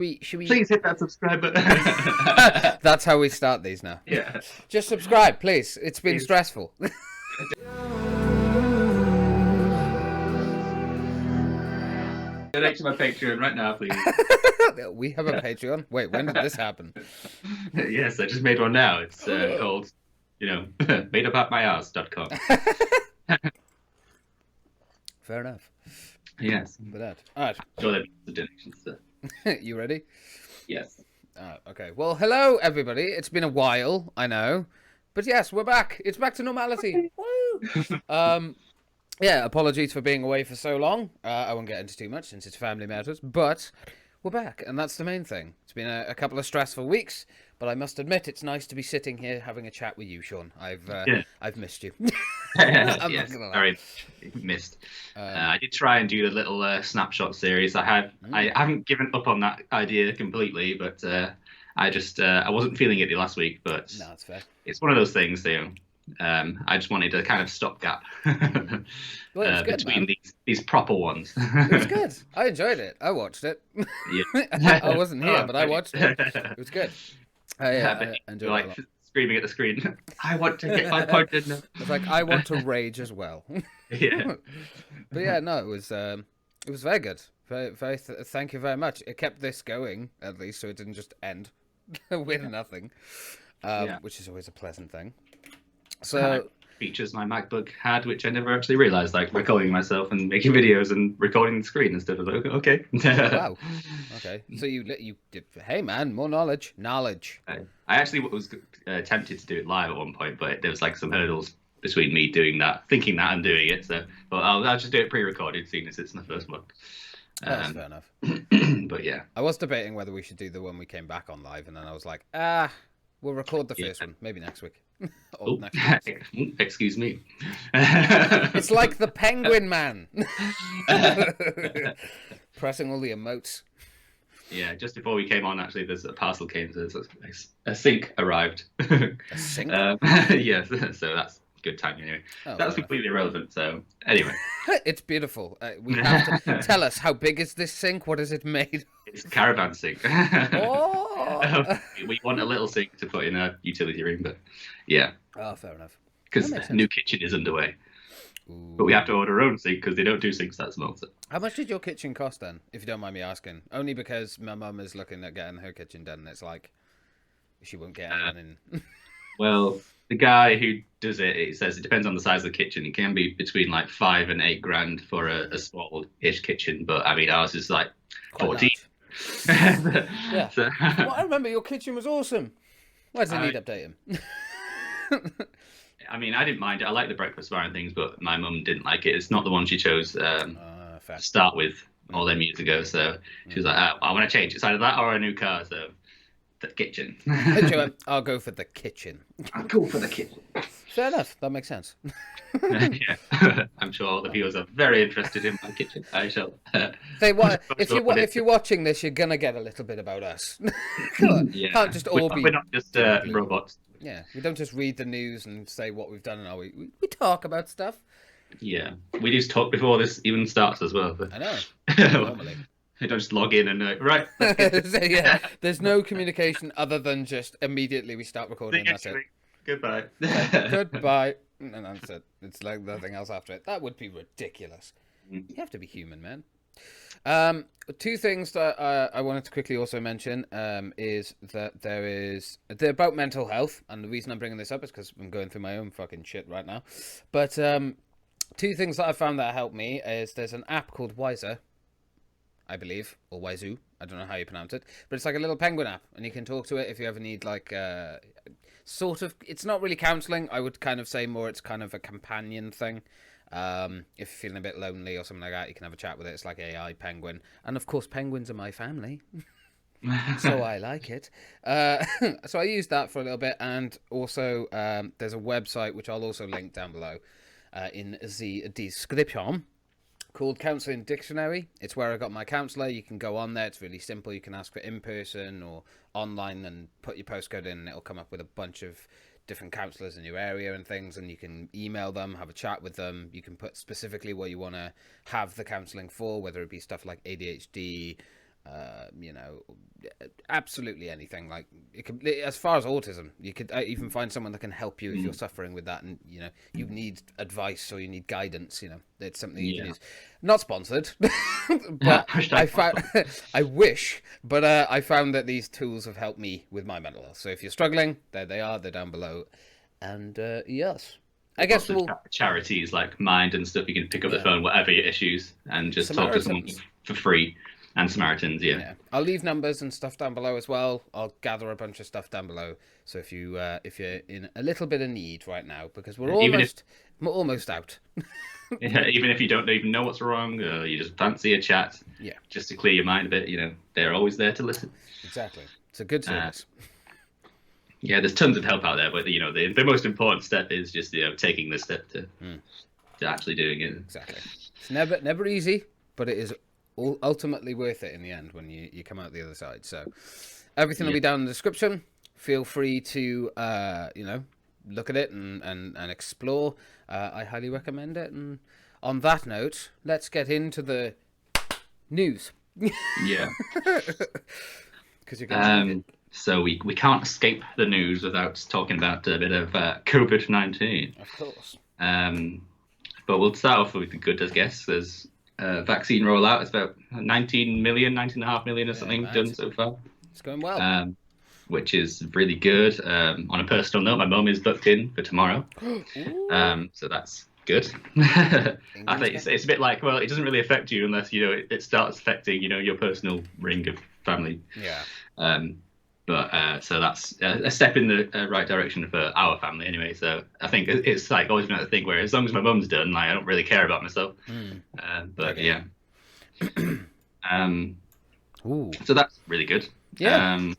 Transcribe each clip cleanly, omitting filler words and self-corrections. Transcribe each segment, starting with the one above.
Should we? Please hit that subscribe button. That's how we start these now. Yeah. Just subscribe, please. It's been Please. stressful. Donate to my Patreon right now, please. We have a Patreon. Wait, when did this happen? Yes, I just made one now. It's called, madeupatmyass.com. Fair enough. Yes. But that. All right. Sure, there'll be the donations. You ready? Yes. Okay. Well, hello everybody. It's been a while, I know, but yes, we're back. It's back to normality. Woo! Yeah. Apologies for being away for so long. I won't get into too much since it's family matters, but we're back, and that's the main thing. It's been a couple of stressful weeks, but I must admit it's nice to be sitting here having a chat with you, Sean. I've missed you. Yes, very missed. I did try and do the little snapshot series. I haven't given up on that idea completely, but I wasn't feeling it the last week. But no, it's fair. It's one of those things, I just wanted a kind of stopgap Well, good, between these proper ones. It was good. I enjoyed it. I watched it. Yeah. I wasn't here, but I watched it. It was good. I enjoyed it a lot. Screaming at the screen. I want to get my point in. It's like I want to rage as well. Yeah. But yeah, no, it was very good. Thank you very much. It kept this going at least, so it didn't just end with nothing, which is always a pleasant thing. So features my MacBook had, which I never actually realized, like recording myself and making videos and recording the screen and stuff. I was like, okay. Wow. Okay. So you did. Hey man, more knowledge. I actually was tempted to do it live at one point, but there was like some hurdles between me thinking that and doing it. So, but I'll just do it pre-recorded, seeing as it's my first one. That's fair enough. But yeah, I was debating whether we should do the one we came back on live, and then I was like, we'll record the first one, maybe next week. Or next week. Excuse me. It's like the Penguin Man. Pressing all the emotes. Yeah, just before we came on, actually, there's a parcel came. So a sink arrived. A sink? Yeah, so that's good timing anyway. That's completely irrelevant. So anyway, it's beautiful. We have to tell us, how big is this sink? What is it made? It's a caravan sink. Oh. We want a little sink to put in a utility room, but yeah. Oh, fair enough. Because the new kitchen is underway. Ooh. But we have to order our own sink because they don't do sinks that small. So. How much did your kitchen cost then, if you don't mind me asking? Only because my mum is looking at getting her kitchen done, and it's like she won't get anyone in. Well, the guy who does it says it depends on the size of the kitchen. It can be between like $5,000 and $8,000 for a small-ish kitchen, but I mean ours is like 14. Yeah. So, well, I remember your kitchen was awesome. Why does it need updating? I mean, I didn't mind it. I like the breakfast bar and things, but my mum didn't like it. It's not the one she chose to start with all them years ago. So she was like, I want to change. It's either that or a new car. So the kitchen. I'll go for the kitchen. I'll go for the kitchen. Fair enough. That makes sense. Yeah. I'm sure all the viewers are very interested in my kitchen. I shall. If you're watching this, you're gonna get a little bit about us. Yeah. Can't just all be. We're not just robots. Yeah, we don't just read the news and say what we've done, and we talk about stuff. Yeah, we just talk before this even starts as well. But... I know. Normally. They don't just log in and right. Yeah, there's no communication other than just immediately we start recording. And that's it. Goodbye. Goodbye. And that's it. It's like nothing else after it. That would be ridiculous. You have to be human, man. Two things that I wanted to quickly also mention is that they're about mental health, and the reason I'm bringing this up is because I'm going through my own fucking shit right now. But two things that I found that helped me is there's an app called Wiser, I believe, or Waizu. I don't know how you pronounce it, but it's like a little penguin app, and you can talk to it if you ever need like sort of. It's not really counselling. I would kind of say more. It's kind of a companion thing. If you're feeling a bit lonely or something like that, you can have a chat with it. It's like AI penguin, and of course, penguins are my family, so I like it. So I used that for a little bit, and also there's a website which I'll also link down below in the description, called Counselling Dictionary. It's where I got my counsellor. You can go on there. It's really simple. You can ask for in-person or online and put your postcode in, and it'll come up with a bunch of different counsellors in your area and things, and you can email them, have a chat with them. You can put specifically what you want to have the counselling for, whether it be stuff like ADHD, you know, absolutely anything. Like it could, as far as autism, you could even find someone that can help you if you're suffering with that, and you know you need advice or you need guidance. You know, it's something you can use. Not sponsored, but I found I wish, but I found that these tools have helped me with my mental health. So if you're struggling, there they are. They're down below, and yes. I guess charities like Mind and stuff, you can pick up the phone, whatever your issues, and just talk to someone for free. And Samaritans, yeah. I'll leave numbers and stuff down below as well. I'll gather a bunch of stuff down below. So if you're in a little bit of need right now, because we're almost out. Even if you don't even know what's wrong, you just fancy a chat. Yeah. Just to clear your mind a bit, you know, they're always there to listen. Exactly. It's a good service. Yeah, there's tons of help out there, but you know, the most important step is just taking the step to actually doing it. Exactly. It's never easy, but it is ultimately worth it in the end when you come out the other side. So everything will be down in the description. Feel free to look at it and explore. I highly recommend it. And on that note, let's get into the news. Yeah. Because you're so we can't escape the news without talking about a bit of COVID-19. Of course. But we'll start off with the good, I guess. There's vaccine rollout. It's about 19.5 million or something done so far. It's going well. Which is really good. On a personal note, my mum is booked in for tomorrow. So that's good. I think it's a bit like, well, it doesn't really affect you unless, you know, it starts affecting, you know, your personal ring of family. Yeah. So that's a step in the right direction for our family anyway. So I think it's like always been that thing where as long as my mum's done, like I don't really care about myself. Yeah. So that's really good. Yeah.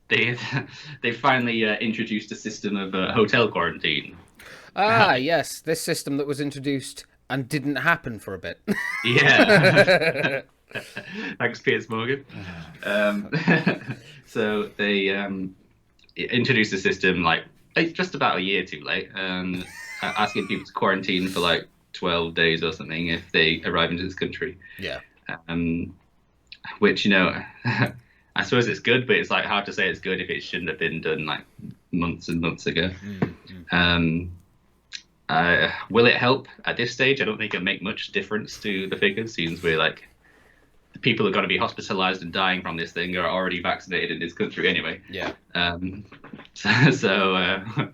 They finally introduced a system of hotel quarantine. Yes, this system that was introduced and didn't happen for a bit. Yeah. Thanks, Piers Morgan. So they introduced a system like just about a year too late, asking people to quarantine for like 12 days or something if they arrive into this country. Yeah. Which, you know, I suppose it's good, but it's like hard to say it's good if it shouldn't have been done like months and months ago. Will it help at this stage? I don't think it'll make much difference to the figures, since we're like, the people who are going to be hospitalized and dying from this thing are already vaccinated in this country anyway. Yeah. So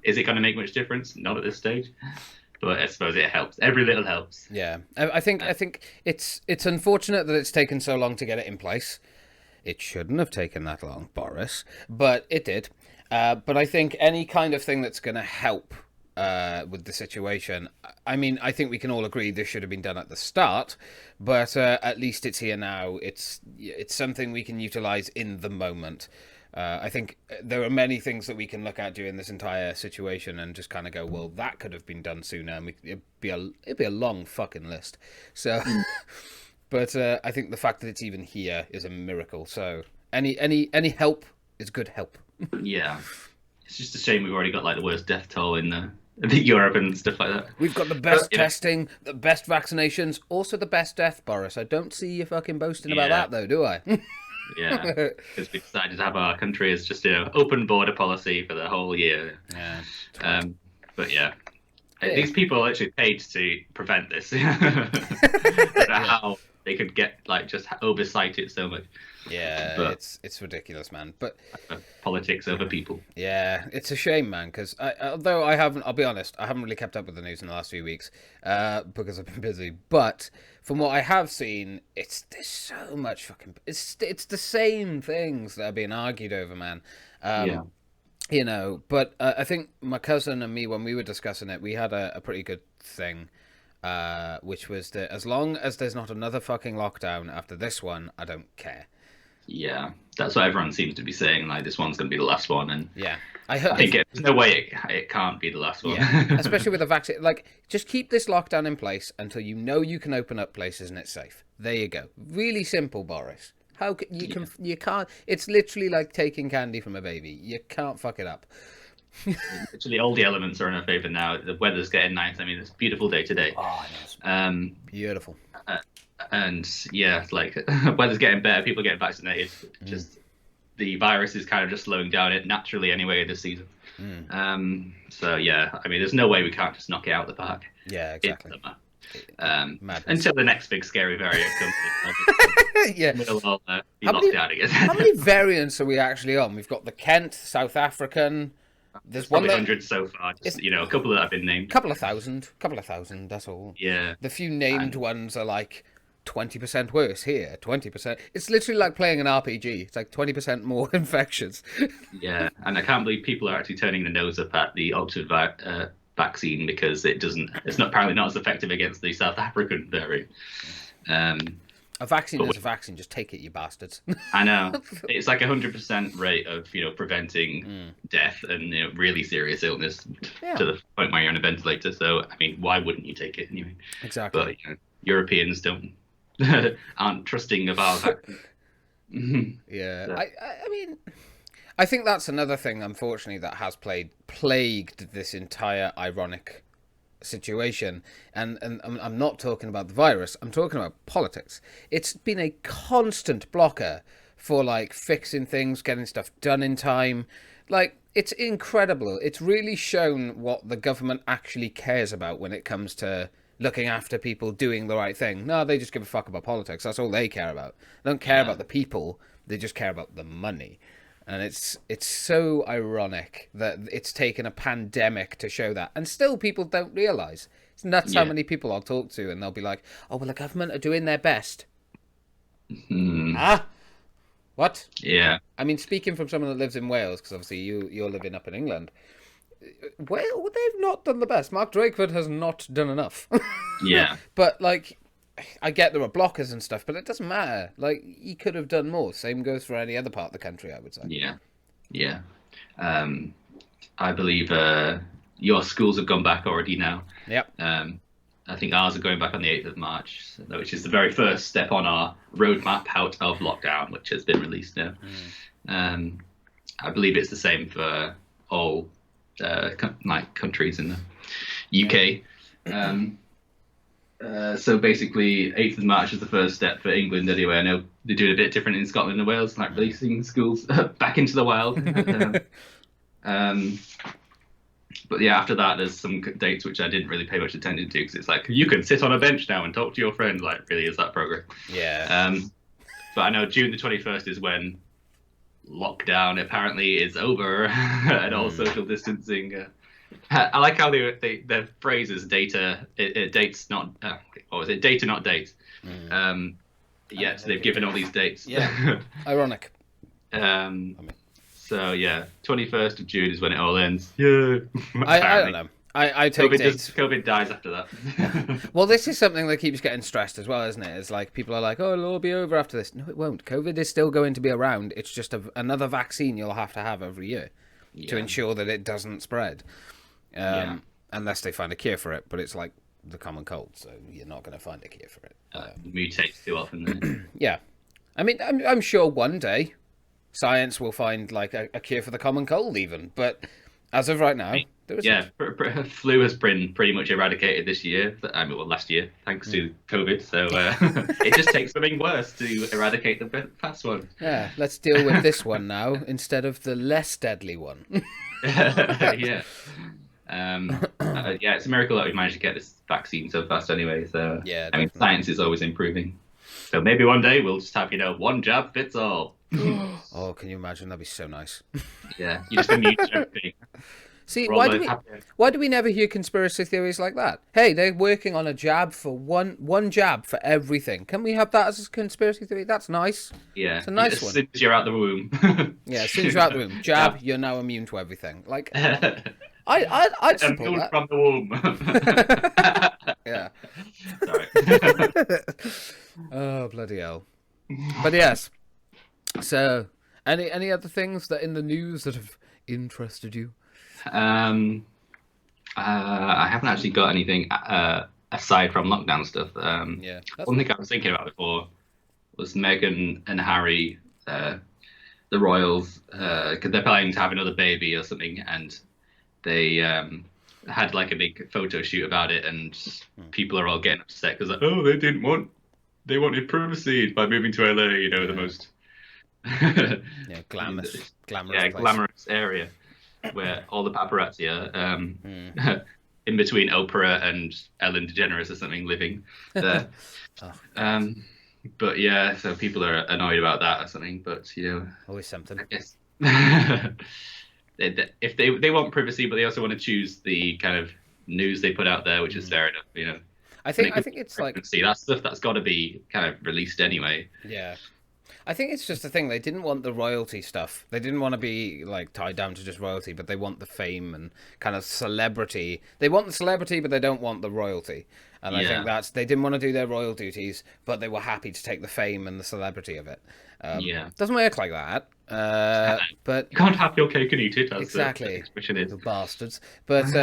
is it going to make much difference? Not at this stage, but I suppose it helps. Every little helps. Yeah. I think it's unfortunate that it's taken so long to get it in place. It shouldn't have taken that long, Boris, but it did. But I think any kind of thing that's going to help with the situation, I mean, I think we can all agree this should have been done at the start, but at least it's here now. It's something we can utilize in the moment. I think there are many things that we can look at during this entire situation and just kind of go, well, that could have been done sooner, and it'd be a long fucking list. So, but I think the fact that it's even here is a miracle. So any help is good help. Yeah, it's just a shame we've already got like the worst death toll in Europe and stuff like that. We've got the best testing, the best vaccinations, also the best death, Boris. I don't see you fucking boasting about that, though, do I? Yeah, because we decided to have our country as just open border policy for the whole year. Yeah. But yeah, these people actually paid to prevent this. I don't know how they could get just oversight it so much. Yeah, but it's ridiculous, man. But politics over people. Yeah, it's a shame, man. Because although I'll be honest, I haven't really kept up with the news in the last few weeks because I've been busy. But from what I have seen, there's so much fucking. It's the same things that are being argued over, man. You know, but I think my cousin and me, when we were discussing it, we had a pretty good thing. Which was that as long as there's not another fucking lockdown after this one, I don't care. Yeah, that's what everyone seems to be saying. Like, this one's going to be the last one, and yeah, I think there's no way it can't be the last one. Yeah, especially with the vaccine. Like, just keep this lockdown in place until you know you can open up places and it's safe. There you go. Really simple, Boris. You can't. It's literally like taking candy from a baby. You can't fuck it up. Actually, all the elements are in our favour now. The weather's getting nice. I mean, it's a beautiful day today. Oh, nice. Beautiful. And yeah, like weather's getting better, people are getting vaccinated. Just the virus is kind of just slowing down it naturally anyway this season. So yeah, I mean, there's no way we can't just knock it out of the park. Yeah, exactly. In summer. Until the next big scary variant comes in. Yeah. We'll all be locked down again. How many variants are we actually on? We've got the Kent, South African. There's probably hundreds so far. Just, a couple that have been named. Couple of thousand. That's all. Yeah. The few named ones are like 20% worse here. 20%. It's literally like playing an RPG. It's like 20% more infections. Yeah, and I can't believe people are actually turning the nose up at the Oxford vaccine because it's not apparently not as effective against the South African variant. A vaccine is a vaccine. Just take it, you bastards. I know. It's like 100% rate of preventing death and really serious illness to the point where you're on a ventilator. So I mean, why wouldn't you take it anyway? Exactly. But Europeans aren't trusting of our vaccine. Yeah, so. I mean, I think that's another thing, unfortunately, that has plagued this entire ironic situation. And I'm not talking about the virus. I'm talking about politics. It's been a constant blocker for like fixing things, getting stuff done in time. Like, it's incredible. It's really shown what the government actually cares about when it comes to looking after people, doing the right thing. No, they just give a fuck about politics. That's all they care about. They don't care about the people. They just care about the money. And it's so ironic that it's taken a pandemic to show that. And still people don't realise. It's nuts how many people I'll talk to and they'll be like, oh, well, the government are doing their best. What? Yeah. I mean, speaking from someone that lives in Wales, because obviously you're living up in England, well, they've not done the best. Mark Drakeford has not done enough. Yeah. But, like, I get there are blockers and stuff, but it doesn't matter. Like, he could have done more. Same goes for any other part of the country, I would say. Yeah. Yeah. I believe your schools have gone back already now. Yep. I think ours are going back on the 8th of March, which is the very first step on our roadmap out of lockdown, which has been released now. I believe it's the same for all countries in the UK. So basically, 8th of March is the first step for England anyway. I know they're doing a bit different in Scotland and Wales, like releasing schools back into the wild. But yeah, after that, there's some dates which I didn't really pay much attention to because it's like, you can sit on a bench now and talk to your friends. Like, really, is that progress? Yeah. But I know June the 21st is when lockdown apparently is over and all social distancing. I like how the phrase is dates not what was it, data not date. So they've given all these dates. Yeah. Ironic. So yeah, 21st of June is when it all ends. Yeah. I don't know. I take dates. COVID dies after that. Well, this is something that keeps getting stressed as well, isn't it? It's like people are like, "Oh, it'll all be over after this." No, it won't. COVID is still going to be around. It's just another vaccine you'll have to have every year to ensure that it doesn't spread. Unless they find a cure for it, but it's like the common cold, so you're not going to find a cure for it. Mutates too often. Yeah, I mean, I'm sure one day science will find like a cure for the common cold, even. But as of right now, there isn't. Flu has been pretty much eradicated this year. Last year, thanks to COVID. So it just takes something worse to eradicate the past one. Yeah, let's deal with this one now instead of the less deadly one. Yeah. It's a miracle that we managed to get this vaccine so fast anyway. So yeah, I mean, science is always improving. So maybe one day we'll just have, one jab fits all. Oh, can you imagine? That'd be so nice. Yeah, you just immune to everything. See, why do we never hear conspiracy theories like that? Hey, they're working on a jab for one jab for everything. Can we have that as a conspiracy theory? That's nice. Yeah, it's a nice one. As soon as you're out the womb. Yeah, as soon as you're out the womb, jab, you're now immune to everything. Like, I'd support that. From the womb. Yeah. Sorry. Oh, bloody hell. But yes. So, any other things that in the news that have interested you? I haven't actually got anything aside from lockdown stuff. One thing I was thinking about before was Meghan and Harry, the royals, because they're planning to have another baby or something, and they had like a big photo shoot about it, and people are all getting upset because they didn't want they wanted privacy by moving to LA. You know, the most glamorous yeah, place. glamorous area where all the paparazzi are Mm. in between Oprah and Ellen DeGeneres or something living there. Oh, But yeah, so people are annoyed about that or something. But always something. I guess if they want privacy, but they also want to choose the kind of news they put out there, which is fair enough. I think it's like that stuff that's got to be kind of released anyway. yeah. I think it's just the thing. They didn't want the royalty stuff. They didn't want to be like tied down to just royalty, but they want the fame and kind of celebrity. They want the celebrity, but they don't want the royalty. And I think they didn't want to do their royal duties, but they were happy to take the fame and the celebrity of it. Doesn't work like that. But you can't have your cake and eat it. As exactly, the expression is. the bastards. But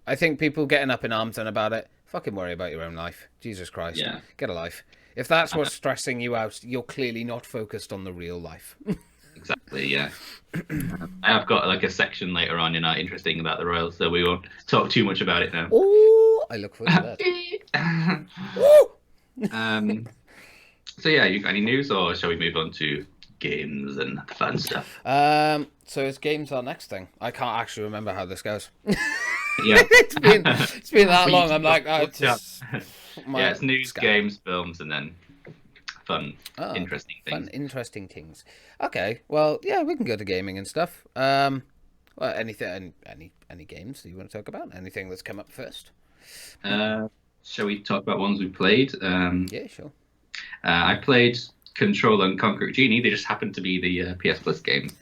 I think people getting up in arms and about it. Fucking worry about your own life. Jesus Christ, get a life. If that's what's stressing you out, you're clearly not focused on the real life. Exactly, yeah. I have got like a section later on interesting about the royals, so we won't talk too much about it now. Oh, I look forward to that. So yeah, you got any news, or shall we move on to games and fun stuff? So is games our next thing? I can't actually remember how this goes. Yeah, it's been that long. I'm like, it's news, games, films, and then fun, interesting things. Fun, interesting things. Okay, well, yeah, we can go to gaming and stuff. Well, anything, any games that you want to talk about? Anything that's come up first? Shall we talk about ones we played? Yeah, sure. I played Control and Concrete Genie. They just happened to be the PS Plus games.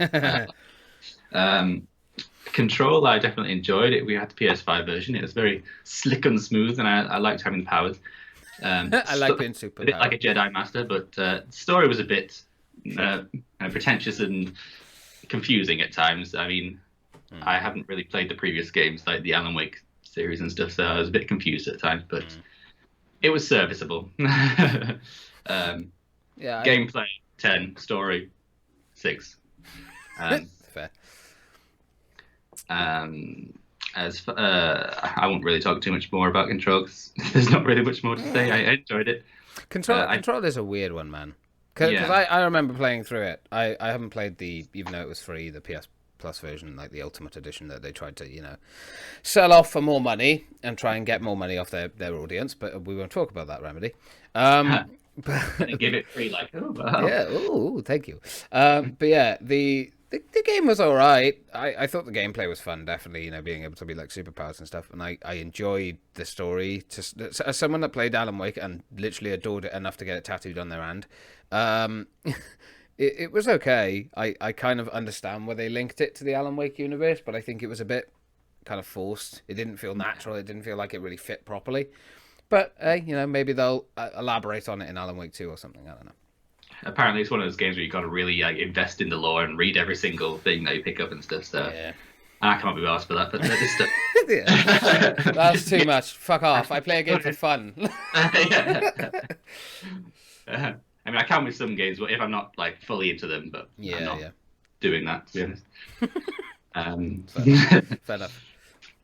Control, I definitely enjoyed it. We had the PS5 version. It was very slick and smooth, and I liked having the powers. I like being super. A bit like a Jedi Master, but the story was a bit pretentious and confusing at times. I mean, I haven't really played the previous games, like the Alan Wake series and stuff, so I was a bit confused at times, but it was serviceable. Gameplay 10, story 6. Fair. I won't really talk too much more about Control because there's not really much more to say. I enjoyed it. Control is a weird one, man. Because I remember playing through it. I haven't played even though it was free, the PS Plus version, like the Ultimate Edition that they tried to, sell off for more money and try and get more money off their audience. But we won't talk about that, Remedy. But give it free, like, oh, wow. Yeah, thank you. But yeah, the game was all right. I thought the gameplay was fun, definitely, being able to be like superpowers and stuff. And I enjoyed the story. As someone that played Alan Wake and literally adored it enough to get it tattooed on their hand, it was okay. I kind of understand where they linked it to the Alan Wake universe, but I think it was a bit kind of forced. It didn't feel natural. It didn't feel like it really fit properly. But, maybe they'll elaborate on it in Alan Wake 2 or something. I don't know. Apparently, it's one of those games where you got to really invest in the lore and read every single thing that you pick up and stuff. So, and I can't be asked for that, but this stuff. That's too much. Fuck off. I play a game for fun. I mean, I can with some games, but if I'm not like fully into them, but I'm not doing that, to be honest. Fair enough.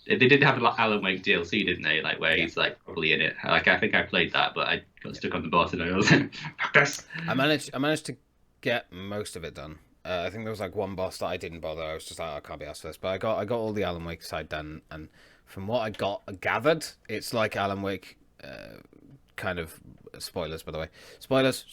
They did have like Alan Wake DLC, didn't they? Like where he's like probably in it. Like I think I played that, but I got stuck on the boss and I was like, fuck this. I managed to get most of it done. I think there was like one boss that I didn't bother. I was just like, I can't be asked for this. But I got all the Alan Wake side done, and from what I gathered, it's like Alan Wake, kind of spoilers by the way. Spoilers.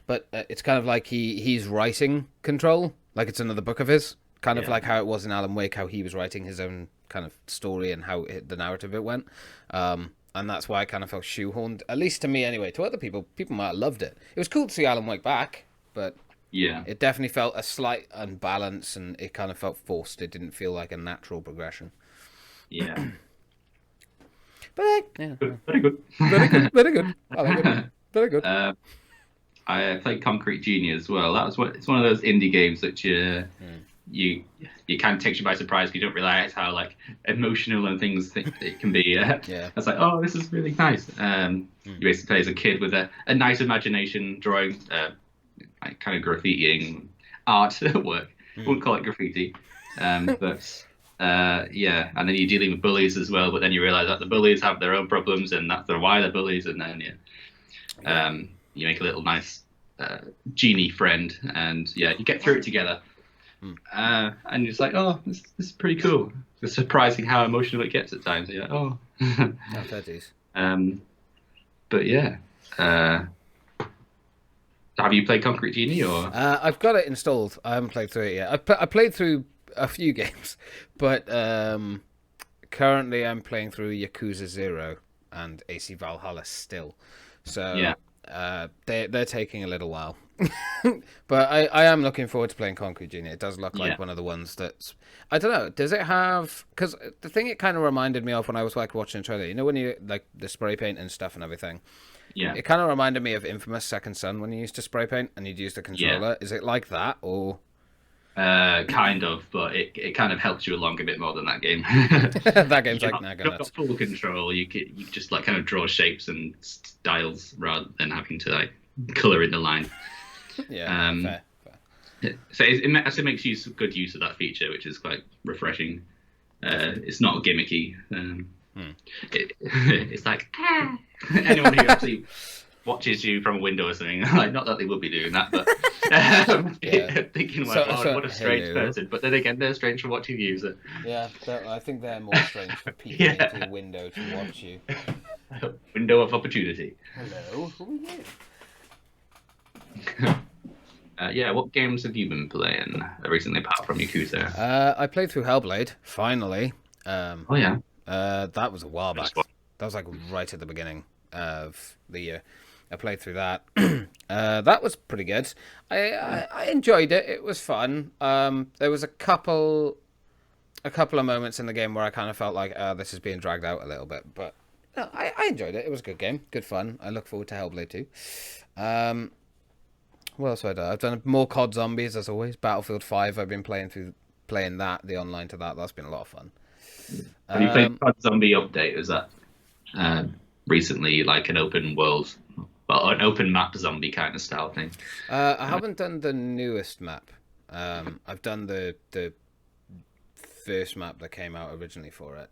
But it's kind of like he's writing Control, like it's another book of his. Kind of like how it was in Alan Wake, how he was writing his own kind of story and how the narrative it went. And that's why I kind of felt shoehorned, at least to me anyway. To other people might have loved it. It was cool to see Alan Wake back, but it definitely felt a slight unbalance and it kind of felt forced. It didn't feel like a natural progression. Yeah. But very good. Very good. I like it. Very good. I played Concrete Genie as well. It's one of those indie games that you kind of takes you by surprise because you don't realize how like emotional and things it can be. It's like, oh, this is really nice. You basically play as a kid with a nice imagination, drawing like kind of graffitiing art work. Wouldn't call it graffiti, but and then you're dealing with bullies as well. But then you realize that the bullies have their own problems and that's why they're bullies. And then You make a little nice genie friend, and yeah, you get through it together. And it's like, oh, this is pretty cool. It's surprising how emotional it gets at times. You're like, oh. No, fair dues. But yeah. Have you played Concrete Genie or? I've got it installed. I haven't played through it yet. I played through a few games, but currently I'm playing through Yakuza 0 and AC Valhalla still. So yeah. They're taking a little while. But I am looking forward to playing Concrete Genie. It does look like one of the ones that's... I don't know. Does it have... Because the thing it kind of reminded me of when I was like watching the trailer, you know, when you like the spray paint and stuff and everything. Yeah. It kind of reminded me of Infamous Second Son when you used to spray paint and you'd use the controller. Yeah. Is it like that or? Kind of, but it kind of helps you along a bit more than that game. That game's like you've got full control. You just like kind of draw shapes and styles rather than having to like color in the line. Yeah, fair. So it actually makes good use of that feature, which is quite refreshing. It's not gimmicky. It's like anyone who actually watches you from a window or something, like not that they would be doing that, but thinking like, what a strange person. But then again, they're strange for watching you. So. Yeah, I think they're more strange for peeking into a window to watch you. Window of opportunity. Hello, who are you? Yeah, what games have you been playing recently apart from Yakuza? I played through Hellblade, finally. Oh yeah. That was a while back. That was like right at the beginning of the year. I played through that. That was pretty good. I enjoyed it. It was fun. There was a couple of moments in the game where I kind of felt like this is being dragged out a little bit, but no, I enjoyed it. It was a good game, good fun. I look forward to Hellblade 2. What else have I done? I've done more COD Zombies as always. Battlefield 5. I've been playing that, the online to that. That's been a lot of fun. Have you played COD Zombie Update? Is that recently like an open world, well, an open map zombie kind of style thing? I haven't done the newest map. I've done the first map that came out originally for it.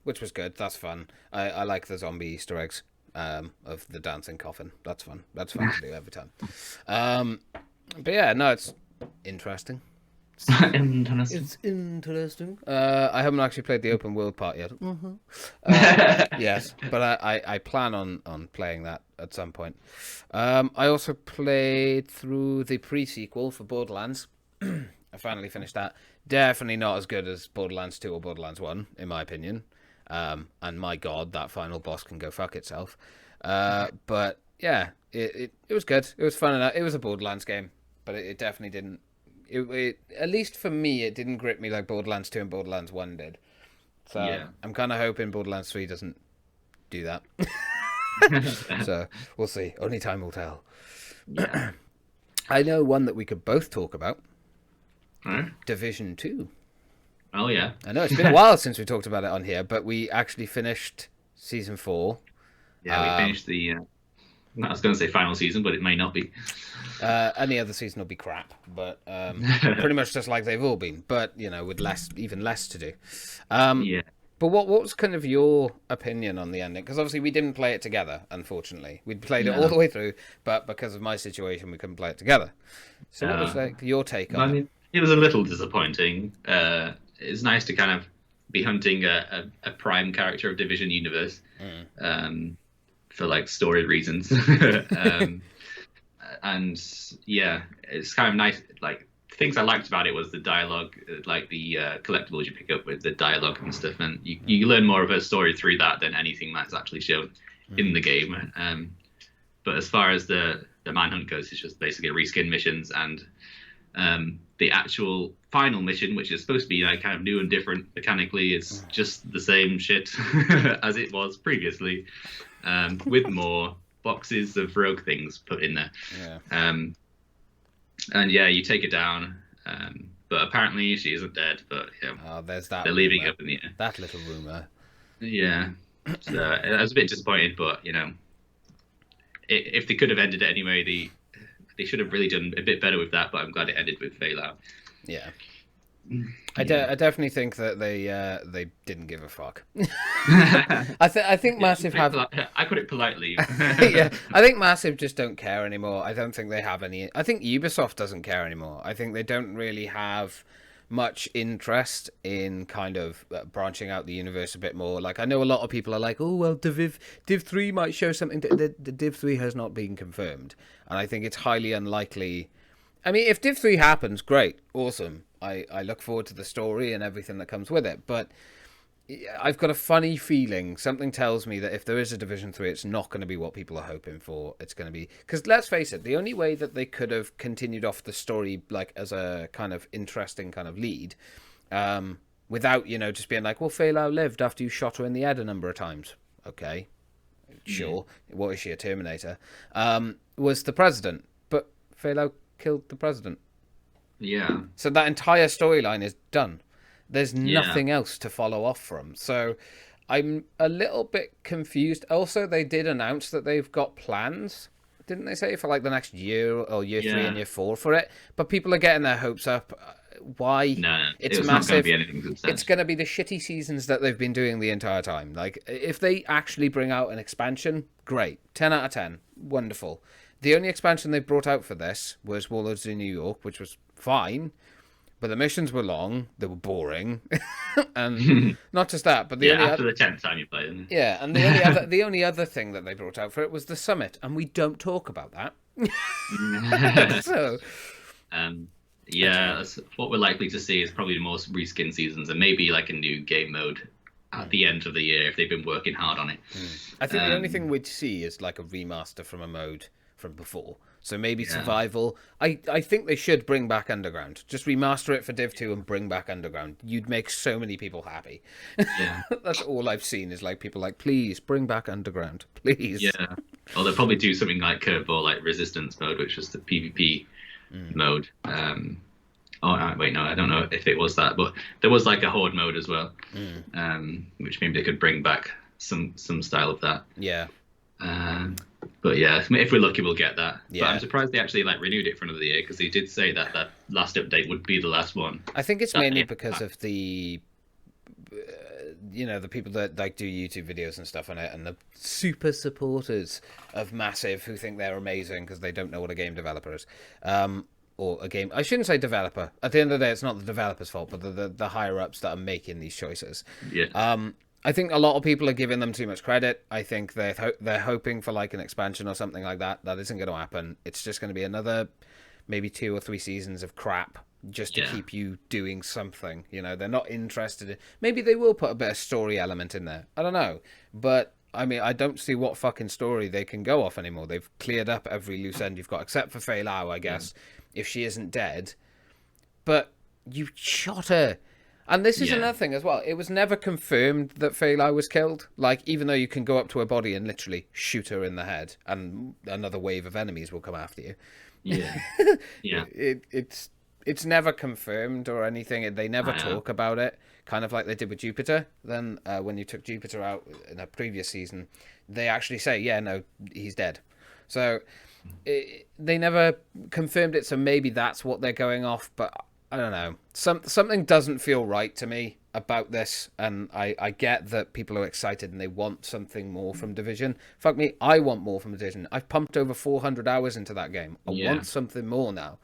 Which was good. That's fun. I like the zombie Easter eggs of the dancing coffin. That's fun. That's fun to do every time. But yeah, no, it's interesting. It's interesting. I haven't actually played the open world part yet. Yes, but I plan on playing that at some point. I also played through the pre-sequel for Borderlands. I finally finished that. Definitely not as good as Borderlands 2 or Borderlands 1, in my opinion. And my God, that final boss can go fuck itself. But yeah, it was good. It was fun enough. It was a Borderlands game, but it definitely didn't. It at least for me, it didn't grip me like Borderlands 2 and Borderlands 1 did. So yeah. I'm kind of hoping Borderlands 3 doesn't do that. So we'll see. Only time will tell. Yeah. I know one that we could both talk about. Division 2. Oh, yeah. I know, it's been a while since we talked about it on here, but we actually finished Season 4. Yeah, we finished the... I was going to say final season, but it may not be. Any other season will be crap, but pretty much just like they've all been, but, you know, with even less to do. Yeah. But what was kind of your opinion on the ending? Because obviously we didn't play it together, unfortunately. We'd played it all the way through, but because of my situation, we couldn't play it together. So what was like your take on it? It was a little disappointing. It's nice to kind of be hunting a prime character of Division universe for like story reasons. And yeah, it's kind of nice. Like things I liked about it was the dialogue, like the collectibles you pick up with the dialogue and stuff, and you learn more of her story through that than anything that's actually shown in the game. But as far as the manhunt goes, it's just basically reskin missions, and the actual final mission, which is supposed to be like kind of new and different mechanically, is just the same shit as it was previously, with more boxes of rogue things put in there. And yeah, you take her down, but apparently she isn't dead. But yeah, there's that. They're leaving it up in the air. That little rumor. Yeah, so I was a bit disappointed, but you know, if they could have ended it anyway, they should have really done a bit better with that. But I'm glad it ended with Fail Out. Yeah. I definitely think that they didn't give a fuck. I think Massive have. I put it politely. Yeah, I think Massive just don't care anymore. I don't think they have any. I think Ubisoft doesn't care anymore. I think they don't really have much interest in kind of branching out the universe a bit more. Like, I know a lot of people are like, oh well, Div 3 might show something. The Div 3 has not been confirmed, and I think it's highly unlikely. I mean, if Div 3 happens, great, awesome. I look forward to the story and everything that comes with it, but I've got a funny feeling. Something tells me that if there is a Division 3, it's not going to be what people are hoping for. It's going to be... Because let's face it, the only way that they could have continued off the story like as a kind of interesting kind of lead, without, just being like, well, Fei Lao lived after you shot her in the head a number of times. Okay, sure. What is she, a Terminator? Was the president. But Fei Lao killed the president. Yeah. So that entire storyline is done. There's nothing else to follow off from. So I'm a little bit confused. Also, they did announce that they've got plans, didn't they say, for like the next year or year 3 and year 4 for it? But people are getting their hopes up. Why? No, it's massive. Not going to be anything substantial. It's going to be the shitty seasons that they've been doing the entire time. Like, if they actually bring out an expansion, great. 10 out of 10. Wonderful. The only expansion they brought out for this was Warlords in New York, which was fine. But the missions were long, they were boring, and not just that, but after the 10th time you played them. Yeah, and the only other thing that they brought out for it was the summit, and we don't talk about that. So, what we're likely to see is probably more reskin seasons and maybe like a new game mode at the end of the year if they've been working hard on it. I think the only thing we'd see is like a remaster from a mode from before. So maybe survival. I think they should bring back Underground. Just remaster it for Div 2 and bring back Underground. You'd make so many people happy. Yeah. That's all I've seen is like people like, please bring back Underground, please. Yeah. Or they'll probably do something like Curveball, like Resistance mode, which was the PvP mode. Wait, no, I don't know if it was that, but there was like a Horde mode as well, which maybe they could bring back some style of that. Yeah. But yeah, if we're lucky, we'll get that. Yeah. But I'm surprised they actually renewed it for another year because they did say that last update would be the last one. I think it's mainly because of the, the people that like do YouTube videos and stuff on it, and the super supporters of Massive who think they're amazing because they don't know what a game developer is. Or a game. I shouldn't say developer. At the end of the day, it's not the developer's fault, but the higher ups that are making these choices. Yeah. I think a lot of people are giving them too much credit. I think they're hoping for like an expansion or something like that. That isn't going to happen. It's just going to be another maybe 2 or 3 seasons of crap just to keep you doing something. They're not interested in... Maybe they will put a bit of story element in there. I don't know. But, I mean, I don't see what fucking story they can go off anymore. They've cleared up every loose end you've got, except for Fei Lao, I guess, if she isn't dead. But you shot her. And this is another thing as well. It was never confirmed that Fei Lao was killed. Like, even though you can go up to her body and literally shoot her in the head, and another wave of enemies will come after you. Yeah. Yeah. It's never confirmed or anything. They never talk about it. Kind of like they did with Jupiter. Then when you took Jupiter out in a previous season, they actually say, yeah, no, he's dead. So they never confirmed it. So maybe that's what they're going off. But I don't know. Something doesn't feel right to me about this, and I get that people are excited and they want something more from Division. Fuck me, I want more from Division. I've pumped over 400 hours into that game. I want something more now.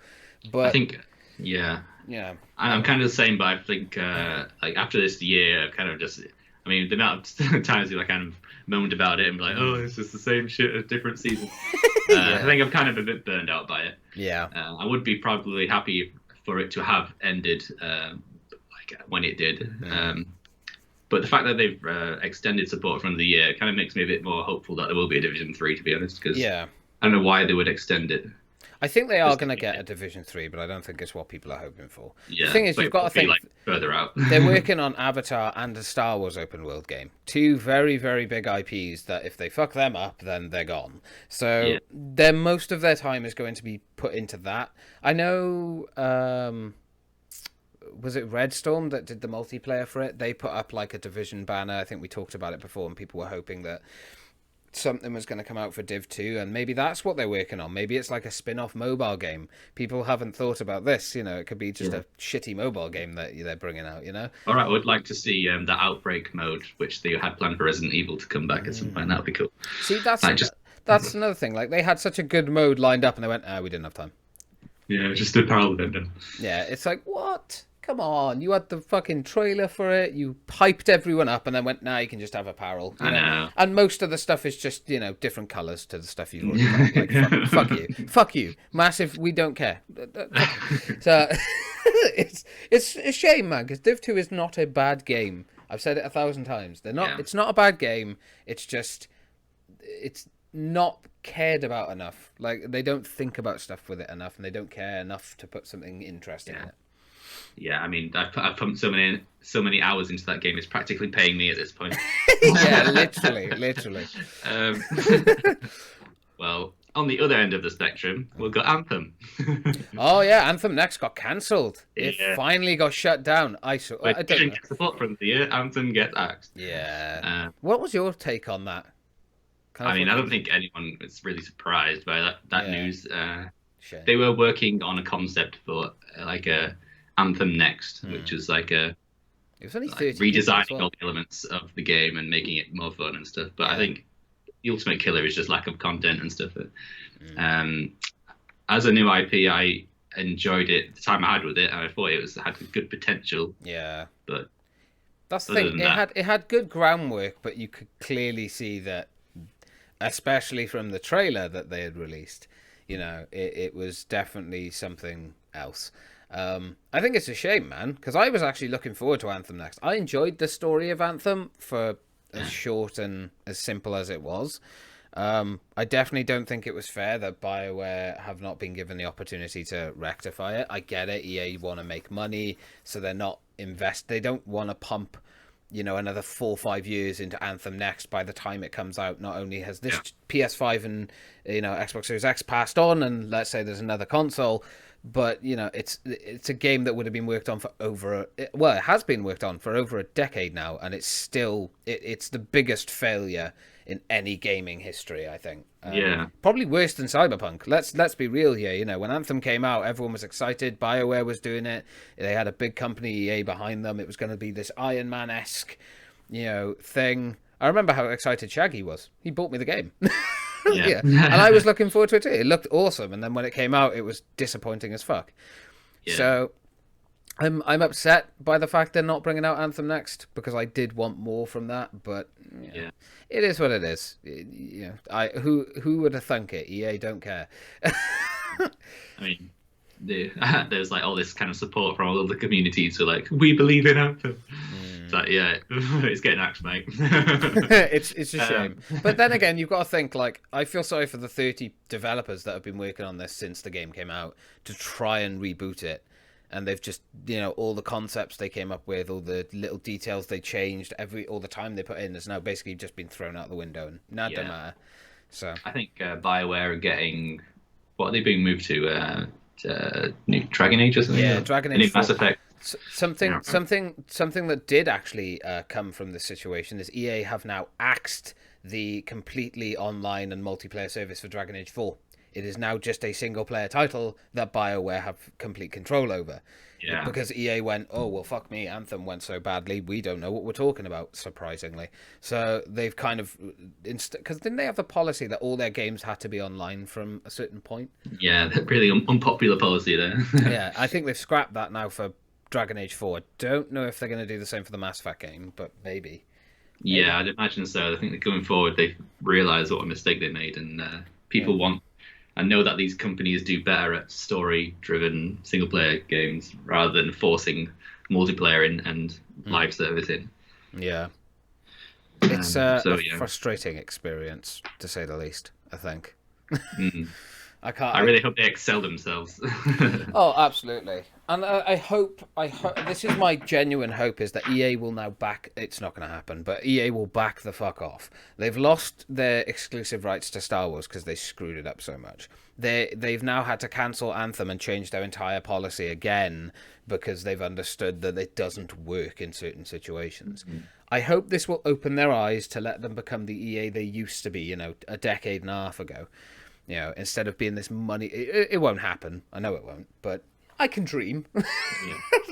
But I think, I'm kind of the same, but I think like after this year, I've kind of just... I mean, the amount of times I kind of moaned about it and be like, oh, it's just the same shit, a different season. I think I'm kind of a bit burned out by it. Yeah. I would be probably happy for it to have ended like when it did. But the fact that they've extended support from the year kind of makes me a bit more hopeful that there will be a Division 3, to be honest, because I don't know why they would extend it. I think they are going to get a Division 3, but I don't think it's what people are hoping for. Yeah, the thing is, you've got to think like further out. They're working on Avatar and a Star Wars open world game. 2 very, very big IPs that if they fuck them up, then they're gone. So most of their time is going to be put into that. I know, was it Red Storm that did the multiplayer for it? They put up like a Division banner. I think we talked about it before, and people were hoping that something was going to come out for Div 2, and maybe that's what they're working on. Maybe it's like a spin-off mobile game. People haven't thought about this, it could be just a shitty mobile game that they're bringing out, All right, I would like to see the Outbreak mode, which they had planned for Resident Evil to come back at some point. That would be cool. See, that's another thing. Like, they had such a good mode lined up, and they went, we didn't have time. Yeah, just a parallel then. Yeah, it's like, what? Come on, you had the fucking trailer for it, you hyped everyone up, and then went, you can just have apparel. I know. And most of the stuff is just, different colours to the stuff you've already got. Like, fuck you. Fuck you. Massive, we don't care. So, it's a shame, man, because Div 2 is not a bad game. I've said it 1,000 times. It's not a bad game, it's just, it's not cared about enough. Like, they don't think about stuff with it enough, and they don't care enough to put something interesting in it. Yeah, I mean, I've pumped so many hours into that game. It's practically paying me at this point. Yeah, literally. Well, on the other end of the spectrum, we've got Anthem. Oh yeah, Anthem Next got cancelled. It finally got shut down. I don't know. Support from the year, Anthem gets axed. Yeah. What was your take on that? I don't think anyone was really surprised by that news. They were working on a concept for like a Anthem Next, which was like it was only redesigning all the elements of the game and making it more fun and stuff. But I think the ultimate killer is just lack of content and stuff. As a new IP, I enjoyed it the time I had with it, and I thought it had good potential. Yeah, but that's the thing. It had good groundwork, but you could clearly see that, especially from the trailer that they had released, it was definitely something else. I think it's a shame, man, because I was actually looking forward to Anthem Next. I enjoyed the story of Anthem for as short and as simple as it was. I definitely don't think it was fair that BioWare have not been given the opportunity to rectify it. I get it. EA want to make money, so they're not they don't want to pump, another 4 or 5 years into Anthem Next by the time it comes out. Not only has this PS5 and, Xbox Series X passed on, and let's say there's another console, but it's a game that would have been worked on for it has been worked on for over a decade now, and it's still it's the biggest failure in any gaming history, I think. Probably worse than Cyberpunk. Let's be real here. When Anthem came out, everyone was excited. BioWare was doing it. They had a big company, EA, behind them. It was going to be this Iron Man-esque, thing. I remember how excited Shaggy was. He bought me the game. Yeah. And I was looking forward to it too. It looked awesome, and then when it came out, it was disappointing as fuck. So I'm upset by the fact they're not bringing out Anthem Next, because I did want more from that, but it is what it is. Who would have thunk it? EA don't care. I mean, there's like all this kind of support from all of the communities who are like, we believe in Anthem. It's like, it's getting axed, mate. It's a shame. But then again, you've got to think, like, I feel sorry for the 30 developers that have been working on this since the game came out to try and reboot it. And they've just, all the concepts they came up with, all the little details they changed, all the time they put in has now basically just been thrown out the window, and now it don't matter. So I think BioWare are getting, what are they being moved to? New Dragon Age or something? Yeah, Dragon Age 4. Mass Effect. Something that did actually come from this situation is EA have now axed the completely online and multiplayer service for Dragon Age 4. It is now just a single-player title that BioWare have complete control over. Yeah. Because EA went, oh, well, fuck me, Anthem went so badly, we don't know what we're talking about, surprisingly. So they've kind of... Because didn't they have the policy that all their games had to be online from a certain point? Yeah, really unpopular policy there. Yeah, I think they've scrapped that now for Dragon Age 4. I don't know if they're going to do the same for the Mass Effect game, but maybe. Yeah, I'd imagine so. I think that going forward, they've realised what a mistake they made, and people want... I know that these companies do better at story-driven single-player games rather than forcing multiplayer in and live service in. Yeah. It's a frustrating experience, to say the least, I think. I can't. I really hope they excel themselves. Oh, absolutely. And I hope this is my genuine hope is that EA will now back. It's not going to happen, but EA will back the fuck off. They've lost their exclusive rights to Star Wars because they screwed it up so much. They've now had to cancel Anthem and change their entire policy again because they've understood that it doesn't work in certain situations. Mm-hmm. I hope this will open their eyes to let them become the EA they used to be, you know, a decade and a half ago. You know, instead of being this money, it won't happen. I know it won't, but I can dream. Yeah.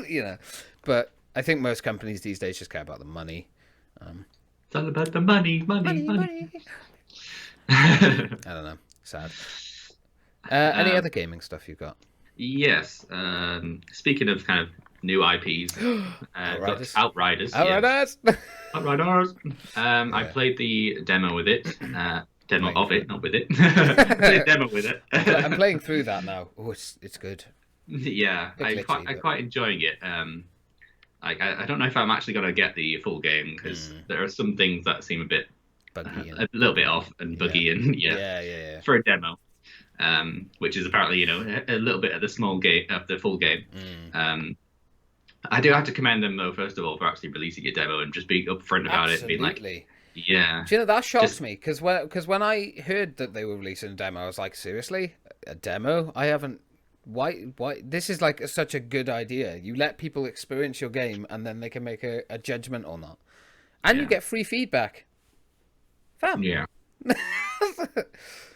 You know, but I think most companies these days just care about the money. It's all about the money. I don't know. Sad. Any other gaming stuff you've got? Yes. Speaking of kind of new IPs, Outriders. Outriders. Yes. Outriders. I played the demo with it. Demo of it, not with it. Played demo with it. I'm playing through that now. Oh, it's good. Yeah, I'm quite enjoying it. I don't know if I'm actually going to get the full game because there are some things that seem a bit buggy, a little bit off and buggy, and yeah, for a demo, which is apparently, you know, a little bit of the full game. I do have to commend them though, first of all, for actually releasing a demo and just being upfront about it, being like. Yeah. Do you know, that shocked me because when I heard that they were releasing a demo, I was like, seriously, a demo? I haven't. Why? This is like such a good idea. You let people experience your game, and then they can make a judgment or not, and you get free feedback. Fam. Yeah.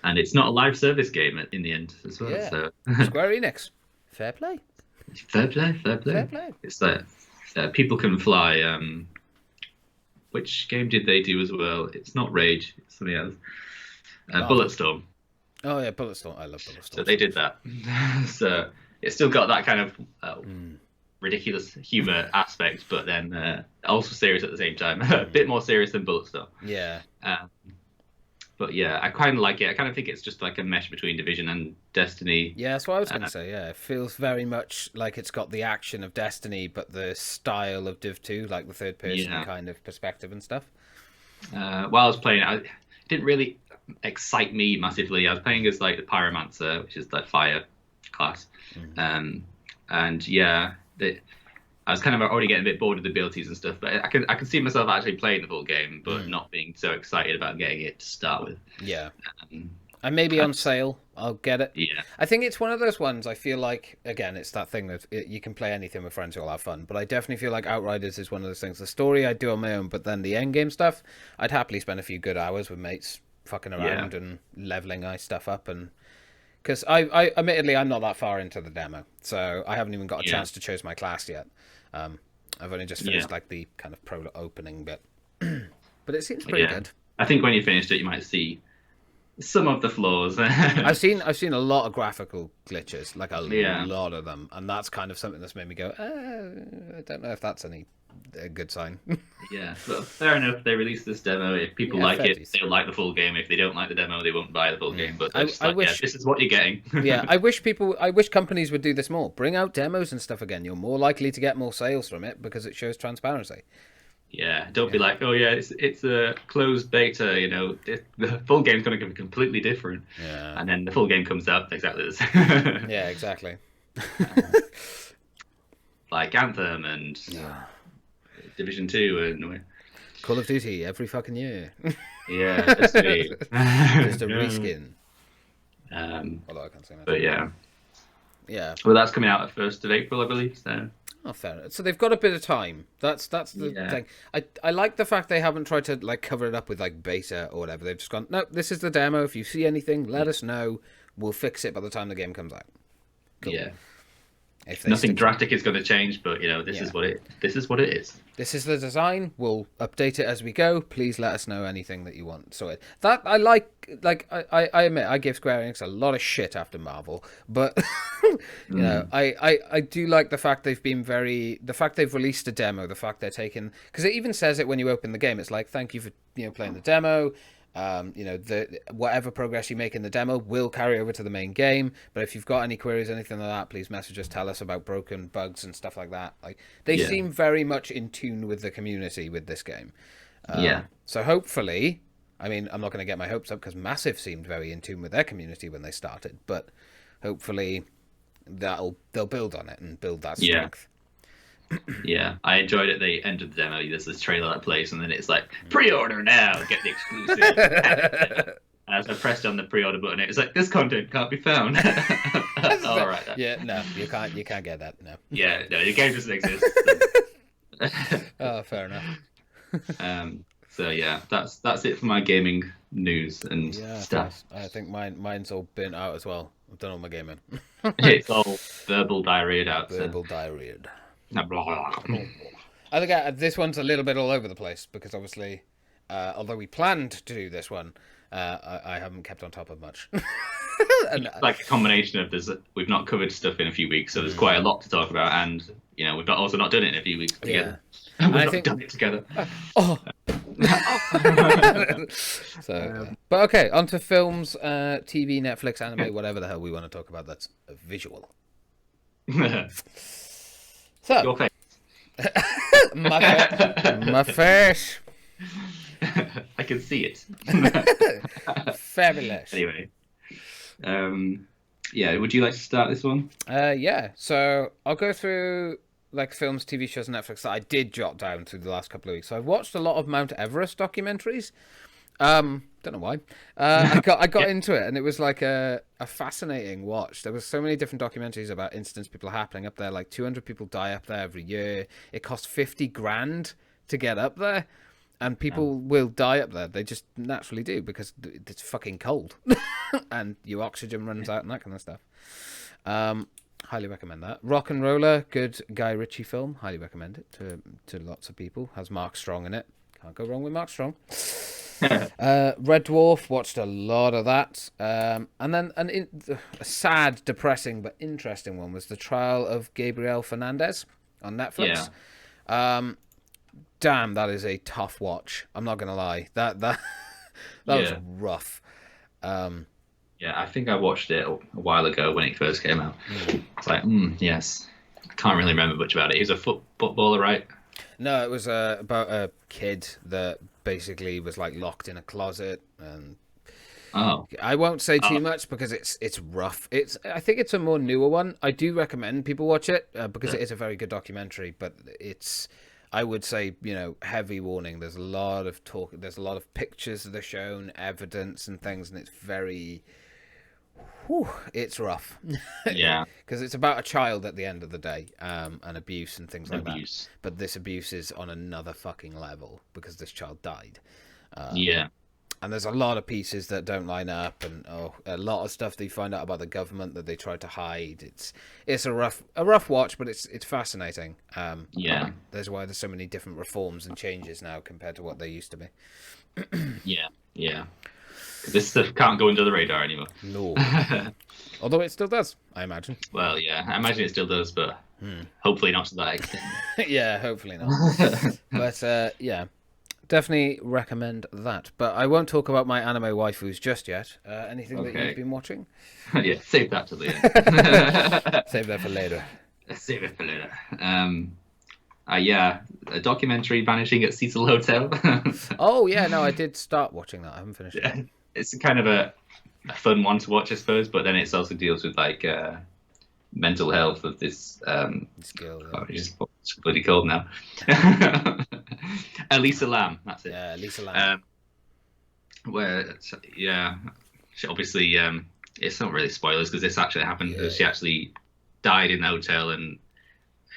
And it's not a live service game in the end as well. Yeah. So. Square Enix, fair play. Fair play. It's that people can fly. Which game did they do as well? It's not Rage, it's something else. Bulletstorm. Oh yeah, Bulletstorm. I love Bulletstorm. So they did that. So it's still got that kind of ridiculous humor aspect, but then also serious at the same time. A bit more serious than Bulletstorm. Yeah. But yeah, I kind of like it. I kind of think it's just like a mesh between Division and Destiny. Yeah, that's what I was going to say. Yeah, it feels very much like it's got the action of Destiny, but the style of Div 2, like the third person kind of perspective and stuff. While I was playing it didn't really excite me massively. I was playing as like the Pyromancer, which is the fire class. And yeah, I was kind of already getting a bit bored of the abilities and stuff, but I can see myself actually playing the full game, but not being so excited about getting it to start with. Yeah. And maybe on sale, I'll get it. Yeah. I think it's one of those ones, I feel like, again, it's that thing that you can play anything with friends who'll have fun, but I definitely feel like Outriders is one of those things. The story I'd do on my own, but then the end game stuff, I'd happily spend a few good hours with mates fucking around and leveling stuff up. And because I admittedly, I'm not that far into the demo, so I haven't even got a chance to choose my class yet. I've only just finished like the kind of pro opening bit, but it seems pretty good. I think when you finished it, you might see some of the flaws. I've seen a lot of graphical glitches, like a lot of them, and that's kind of something that's made me go, I don't know if that's a good sign. Yeah, but fair enough. They released this demo. If people like it, they'll like the full game. If they don't like the demo, they won't buy the full game. But I wish, this is what you're getting. I wish companies would do this more. Bring out demos and stuff again. You're more likely to get more sales from it because it shows transparency. Yeah, don't be like, oh yeah, it's a closed beta. You know, the full game's going to be completely different. Yeah. And then the full game comes out exactly the same. Yeah, exactly. Like Anthem and. Division 2 and Call of Duty every fucking year. Yeah, just a reskin. Although I can't say that. But yeah. Well, that's coming out at 1st of April, I believe. So. Oh, fair enough. So they've got a bit of time. That's the thing. I like the fact they haven't tried to like cover it up with like beta or whatever. They've just gone, no, this is the demo. If you see anything, let us know. We'll fix it by the time the game comes out. Cool. Yeah. Nothing drastic is going to change, but you know, this is what it is. This is the design. We'll update it as we go. Please let us know anything that you want. So that I like I admit I give Square Enix a lot of shit after Marvel, but you know, I do like the fact they've released a demo, the fact they're taking, because it even says it when you open the game. It's like, thank you for playing the demo. You know, whatever progress you make in the demo will carry over to the main game. But if you've got any queries, anything like that, please message us, tell us about broken bugs and stuff like that. Like they seem very much in tune with the community with this game. So hopefully I mean, I'm not going to get my hopes up because Massive seemed very in tune with their community when they started, but hopefully they'll build on it and build that strength. Yeah, I enjoyed it. They ended the demo. There's this trailer that plays, and then it's like pre-order now, get the exclusive. As I pressed on the pre-order button, it was like this content can't be found. All right. Yeah, no, you can't get that. No. Yeah, no, your game doesn't exist. Oh, fair enough. So yeah, that's it for my gaming news and stuff. I think mine's all burnt out as well. I've done all my gaming. It's all verbal diarrhea out. Verbal diarrhea. I think this one's a little bit all over the place because obviously, although we planned to do this one, I haven't kept on top of much. And, like a combination of we've not covered stuff in a few weeks, so there's quite a lot to talk about, and we've also not done it in a few weeks together. Yeah. We've not done it together. But okay, on to films, TV, Netflix, anime, whatever the hell we want to talk about that's visual. So, your face. my face. I can see it. Fabulous. Anyway, would you like to start this one? Yeah. So I'll go through like films, TV shows, and Netflix that I did jot down through the last couple of weeks. So I've watched a lot of Mount Everest documentaries. Don't know why. I got into it, and it was like a fascinating watch. There was so many different documentaries about incidents people happening up there. Like 200 people die up there every year. It costs $50,000 to get up there, and people will die up there. They just naturally do because it's fucking cold, and your oxygen runs out and that kind of stuff. Highly recommend that. Rock and Roller, good Guy Ritchie film. Highly recommend it to lots of people. Has Mark Strong in it. Can't go wrong with Mark Strong. Red Dwarf, watched a lot of that. And then a sad, depressing, but interesting one was The Trial of Gabrielle Fernandez on Netflix. Yeah. Damn, that is a tough watch. I'm not going to lie. That was rough. Yeah, I think I watched it a while ago when it first came out. It's like, yes. I can't really remember much about it. He was a footballer, right? No, it was about a kid that basically was like locked in a closet, and I won't say too much because it's rough. I think it's a more newer one. I do recommend people watch it because it is a very good documentary, but I would say, heavy warning. There's a lot of talk. There's a lot of pictures that are shown, evidence and things, and it's very. It's rough. Yeah. Because it's about a child at the end of the day, and abuse and things like that. But this abuse is on another fucking level because this child died. And there's a lot of pieces that don't line up, and a lot of stuff that you find out about the government that they tried to hide. It's a rough watch, but it's fascinating. There's why there's so many different reforms and changes now compared to what they used to be. Yeah. This stuff can't go under the radar anymore. No. Although it still does, I imagine. Well, yeah, I imagine it still does, but hopefully not to that extent. Yeah, hopefully not. But definitely recommend that. But I won't talk about my anime waifus just yet. Anything that you've been watching? Yeah, save that to the end. Save that for later. Save it for later. A documentary, Vanishing at Cecil Hotel. Oh, yeah, no, I did start watching that. I haven't finished it. It's kind of a fun one to watch, I suppose, but then it also deals with like mental health of this skill. It's bloody cold now. Elisa Lam, that's it. Yeah, Elisa Lam. She obviously, it's not really spoilers because this actually happened. She actually died in the hotel, and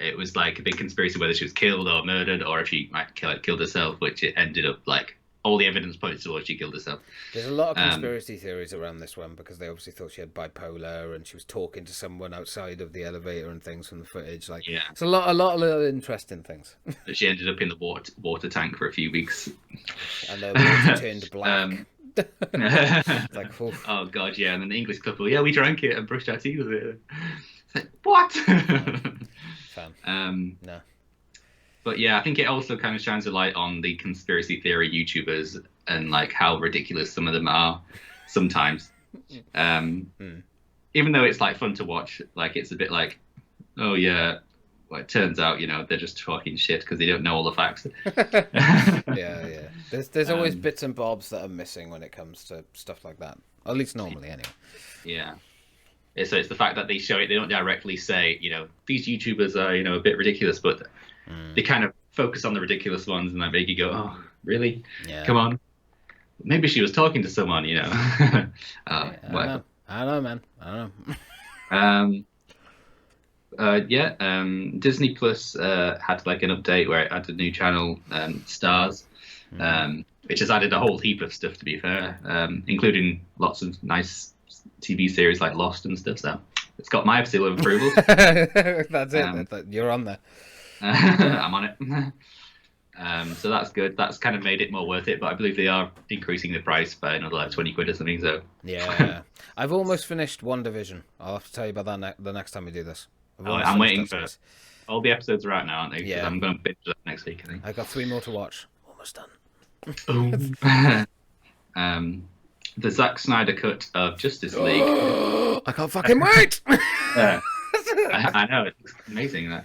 it was like a big conspiracy whether she was killed or murdered or if she might killed herself, which it ended up like all the evidence points towards she killed herself. There's a lot of conspiracy theories around this one because they obviously thought she had bipolar and she was talking to someone outside of the elevator and things from the footage. It's a lot of little interesting things. But she ended up in the water tank for a few weeks, and the water turned black. It's like, oh god, yeah. And then the English couple, we drank it and brushed our teeth with it. It's like, what? No. But yeah, I think it also kind of shines a light on the conspiracy theory YouTubers and like how ridiculous some of them are sometimes. Even though it's like fun to watch, like it's a bit like, oh yeah, well, it turns out, they're just talking shit because they don't know all the facts. Yeah. There's always bits and bobs that are missing when it comes to stuff like that. At least normally, anyway. Yeah. So it's the fact that they show it. They don't directly say, these YouTubers are, a bit ridiculous, but they kind of focus on the ridiculous ones and make you go, oh, really? Yeah. Come on. Maybe she was talking to someone, I don't know, man. I don't know. Disney Plus had like an update where it had a new channel, Stars, which has added a whole heap of stuff, to be fair, including lots of nice TV series like Lost and stuff. So it's got my seal of approval. That's it. You're on there. I'm on it. So that's good. That's kind of made it more worth it. But I believe they are increasing the price by another like 20 quid or something. So yeah, I've almost finished WandaVision. I'll have to tell you about that the next time we do this. I'm waiting for all the episodes are out now, aren't they? Yeah, I'm going to binge that next week. I think I got 3 more to watch. Almost done. The Zack Snyder cut of Justice League. I can't fucking wait. I know, it's amazing. That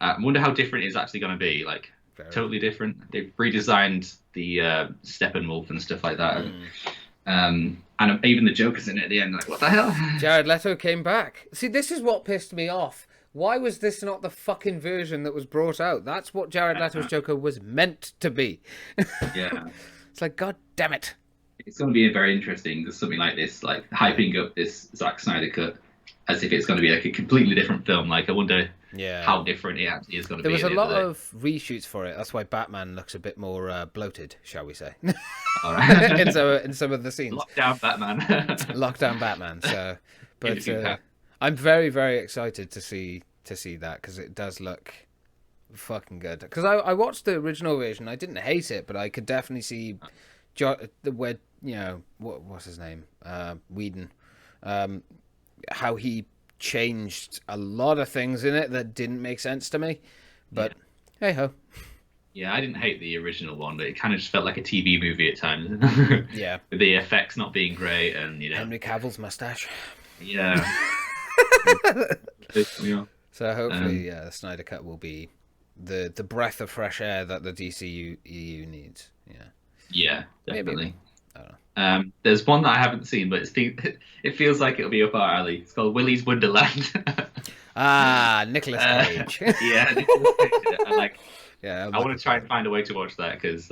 I wonder how different it's actually going to be. Like totally different. They've redesigned the Steppenwolf and stuff like that. And even the Joker's in it at the end. Like, what the hell? Jared Leto came back. See, this is what pissed me off. Why was this not the fucking version that was brought out? That's what Jared Leto's Joker was meant to be. Yeah. It's like, God damn it. It's going to be very interesting. There's something like this, like hyping up this Zack Snyder cut as if it's going to be like a completely different film. Like, I wonder how different it actually is going to be. There was a lot of reshoots for it. That's why Batman looks a bit more bloated, shall we say. All right. in some of the scenes. Lockdown Batman. Lockdown Batman. So, but I'm very, very excited to see that because it does look fucking good. Because I watched the original version. I didn't hate it, but I could definitely see where what's his name, Whedon, how he changed a lot of things in it that didn't make sense to me. But hey ho. Yeah, I didn't hate the original one, but it kind of just felt like a TV movie at times. Yeah. With the effects not being great and, Henry Cavill's mustache. Yeah. So hopefully the Snyder Cut will be the breath of fresh air that the DCU needs. Yeah. Yeah, definitely. Maybe. I don't know. There's one that I haven't seen, but it feels like it'll be up our alley. It's called Willy's Wonderland. Nicolas Cage. Yeah, Nicolas Cage. I want to try and find a way to watch that because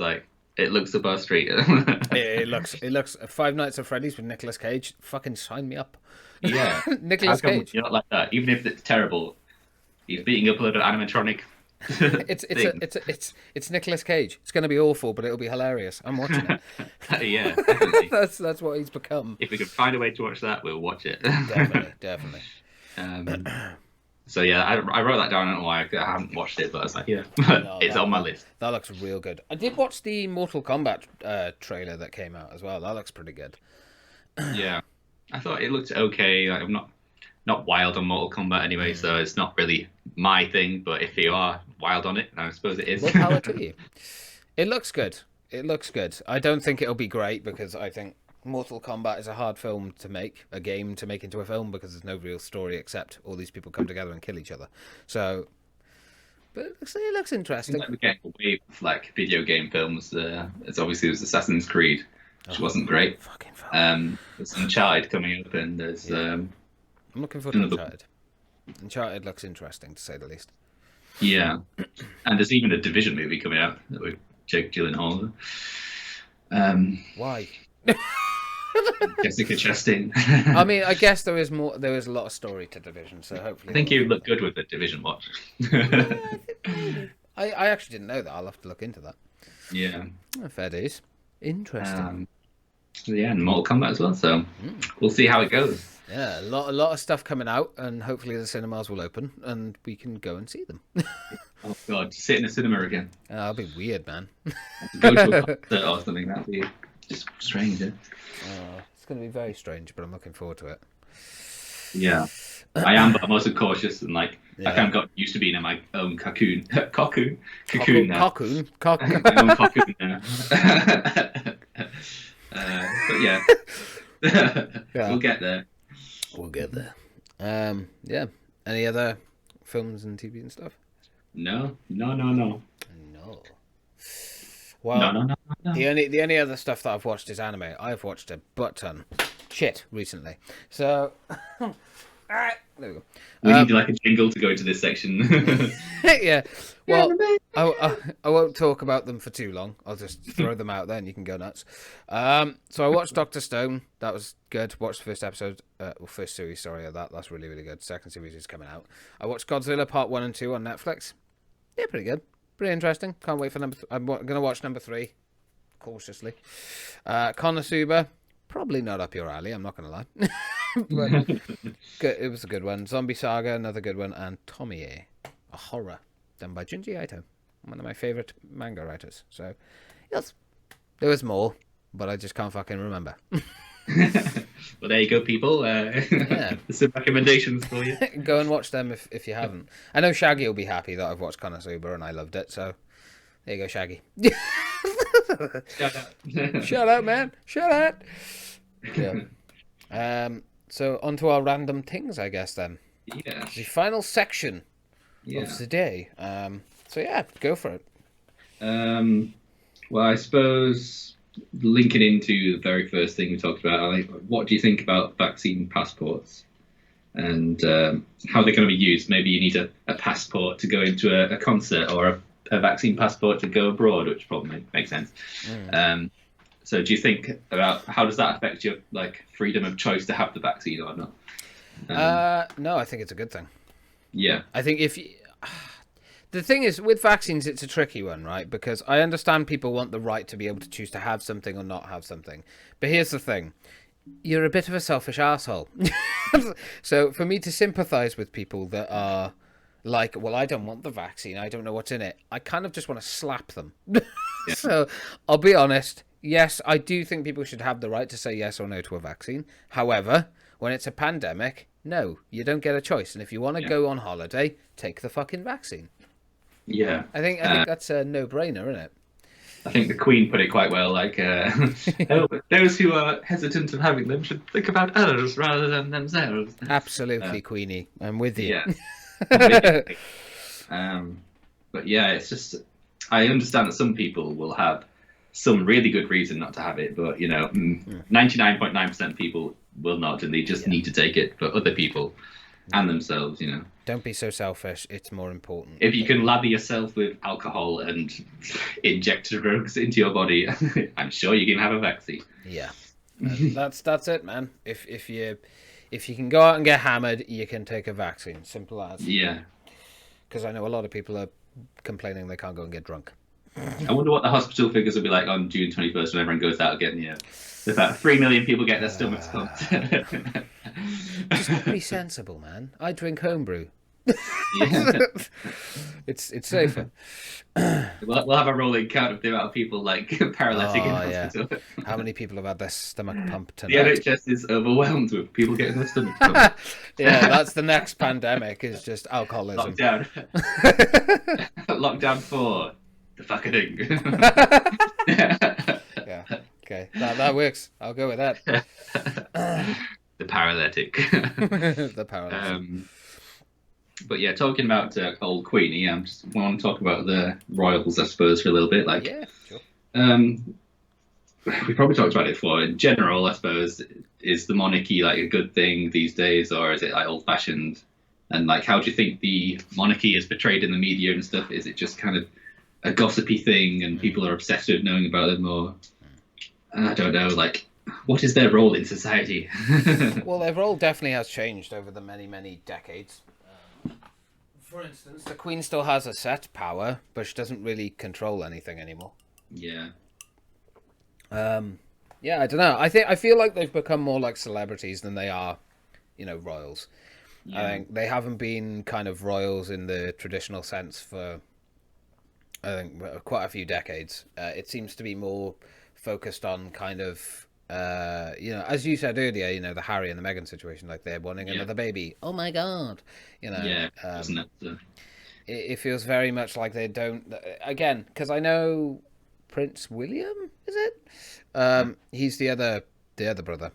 it looks up our street. it looks Five Nights at Freddy's with Nicolas Cage. Fucking sign me up. Yeah, Nicolas Cage. You're not like that. Even if it's terrible, he's beating up a load of animatronic. It's Nicolas Cage. It's going to be awful, but it'll be hilarious. I'm watching it. Yeah, definitely. That's what he's become. If we can find a way to watch that, we'll watch it. Definitely. So yeah, I wrote that down. I don't know why I haven't watched it, but I was like, it's on my list. That looks real good. I did watch the Mortal Kombat trailer that came out as well. That looks pretty good. Yeah, I thought it looked okay. I'm not wild on Mortal Kombat anyway, so it's not really my thing. But if you are wild on it, I suppose it is. Well, power to you. It looks good. I don't think it'll be great because I think Mortal Kombat is a hard film to make, a game to make into a film because there's no real story except all these people come together and kill each other. So, but it looks interesting. We're getting away with video game films. It's obviously there's Assassin's Creed, which wasn't great. Fucking film. There's Uncharted coming up, and there's. I'm looking forward to Uncharted. Uncharted looks interesting to say the least. Yeah, and there's even a Division movie coming out with Jake Gyllenhaal. Why? Jessica Chastain. I mean, I guess there is a lot of story to Division, so hopefully. I think you look good with the Division watch. I actually didn't know that. I'll have to look into that. Yeah. Fair days. Interesting. And Mortal Kombat as well. So we'll see how it goes. Yeah, a lot of stuff coming out, and hopefully the cinemas will open and we can go and see them. Oh God, sit in a cinema again. That'll be weird, man. Go to a concert or something. That'd be just strange. It's going to be very strange, but I'm looking forward to it. Yeah, I am, but I'm also cautious and I kind of got used to being in my own cocoon now. Cocoon. My own cocoon now. But yeah, we'll get there. We'll get there. Yeah. Any other films and TV and stuff? No. No. Well, No. the only other stuff that I've watched is anime. I've watched a butt ton shit recently. So, there we go. We need like a jingle to go into this section. Yeah. Well, I won't talk about them for too long. I'll just throw them out there and you can go nuts. So I watched Dr. Stone. That was good. Watched the first episode, first series, sorry, of that. That's really, really good. Second series is coming out. I watched Godzilla Part 1 and 2 on Netflix. Yeah, pretty good. Pretty interesting. Can't wait for I'm going to watch number 3, cautiously. Konosuba, probably not up your alley, I'm not going to lie. But good, it was a good one. Zombie Saga, another good one. And Tomie, a horror, done by Junji Ito, one of my favourite manga writers. So, yes, there was more, but I just can't fucking remember. Well, there you go, people. Yeah. Some recommendations for you. Go and watch them if you haven't. I know Shaggy will be happy that I've watched Konosuba and I loved it, so there you go, Shaggy. Shout out. Shut up, man. Shut up. Yeah. So on to our random things, I guess, then. Yeah. The final section of the day. So yeah, go for it. Well, I suppose linking into the very first thing we talked about, what do you think about vaccine passports and how they're going to be used? Maybe you need a passport to go into a concert, or a vaccine passport to go abroad, which probably makes sense. So do you think about how does that affect your freedom of choice to have the vaccine or not? No, I think it's a good thing. Yeah. I think the thing is, with vaccines, it's a tricky one, right? Because I understand people want the right to be able to choose to have something or not have something. But here's the thing. You're a bit of a selfish asshole. So for me to sympathize with people that are like, well, I don't want the vaccine, I don't know what's in it, I kind of just want to slap them. Yeah. So I'll be honest. Yes, I do think people should have the right to say yes or no to a vaccine. However, when it's a pandemic, no, you don't get a choice. And if you want to go on holiday, take the fucking vaccine. Yeah. I think that's a no-brainer, isn't it? I think the Queen put it quite well, those who are hesitant of having them should think about others rather than themselves. Absolutely, Queenie. I'm with you. Yeah. But yeah, it's just, I understand that some people will have some really good reason not to have it, but 99.9% of people will not, and they just need to take it for other people and themselves. Don't be so selfish. It's more important. If you can lather yourself with alcohol and inject drugs into your body, I'm sure you can have a vaccine. Yeah, that's it, man. If you can go out and get hammered, you can take a vaccine. Simple as. Yeah. Because I know a lot of people are complaining they can't go and get drunk. I wonder what the hospital figures will be like on June 21st when everyone goes out again. About 3 million people get their stomachs pumped. Just be sensible, man. I drink homebrew. Yeah. It's safer. We'll have a rolling count of the amount of people paralytic in hospital. Yeah. How many people have had their stomach pumped tonight? The NHS is overwhelmed with people getting their stomachs pumped. Yeah, that's the next pandemic, is just alcoholism. Lockdown. Lockdown 4. The fucking thing. Yeah. Okay. That works. I'll go with that. The paralytic. The paralytic. But yeah, talking about old Queenie, I just want to talk about the royals, I suppose, for a little bit. Yeah, sure. We probably talked about it before. In general, I suppose, is the monarchy a good thing these days, or is it old-fashioned? And how do you think the monarchy is portrayed in the media and stuff? Is it just kind of a gossipy thing and people are obsessed with knowing about them, or I don't know, what is their role in society? Well, their role definitely has changed over the many, many decades. For instance, the Queen still has a set power, but she doesn't really control anything anymore. Yeah. Yeah, I don't know. I feel like they've become more like celebrities than they are, royals. Yeah. I think they haven't been kind of royals in the traditional sense for, I think, quite a few decades. It seems to be more focused on kind of, as you said earlier, the Harry and the Meghan situation, they're wanting another baby. Oh my God. Yeah, isn't it? It feels very much like they don't, again, because I know Prince William, is it? He's the other brother.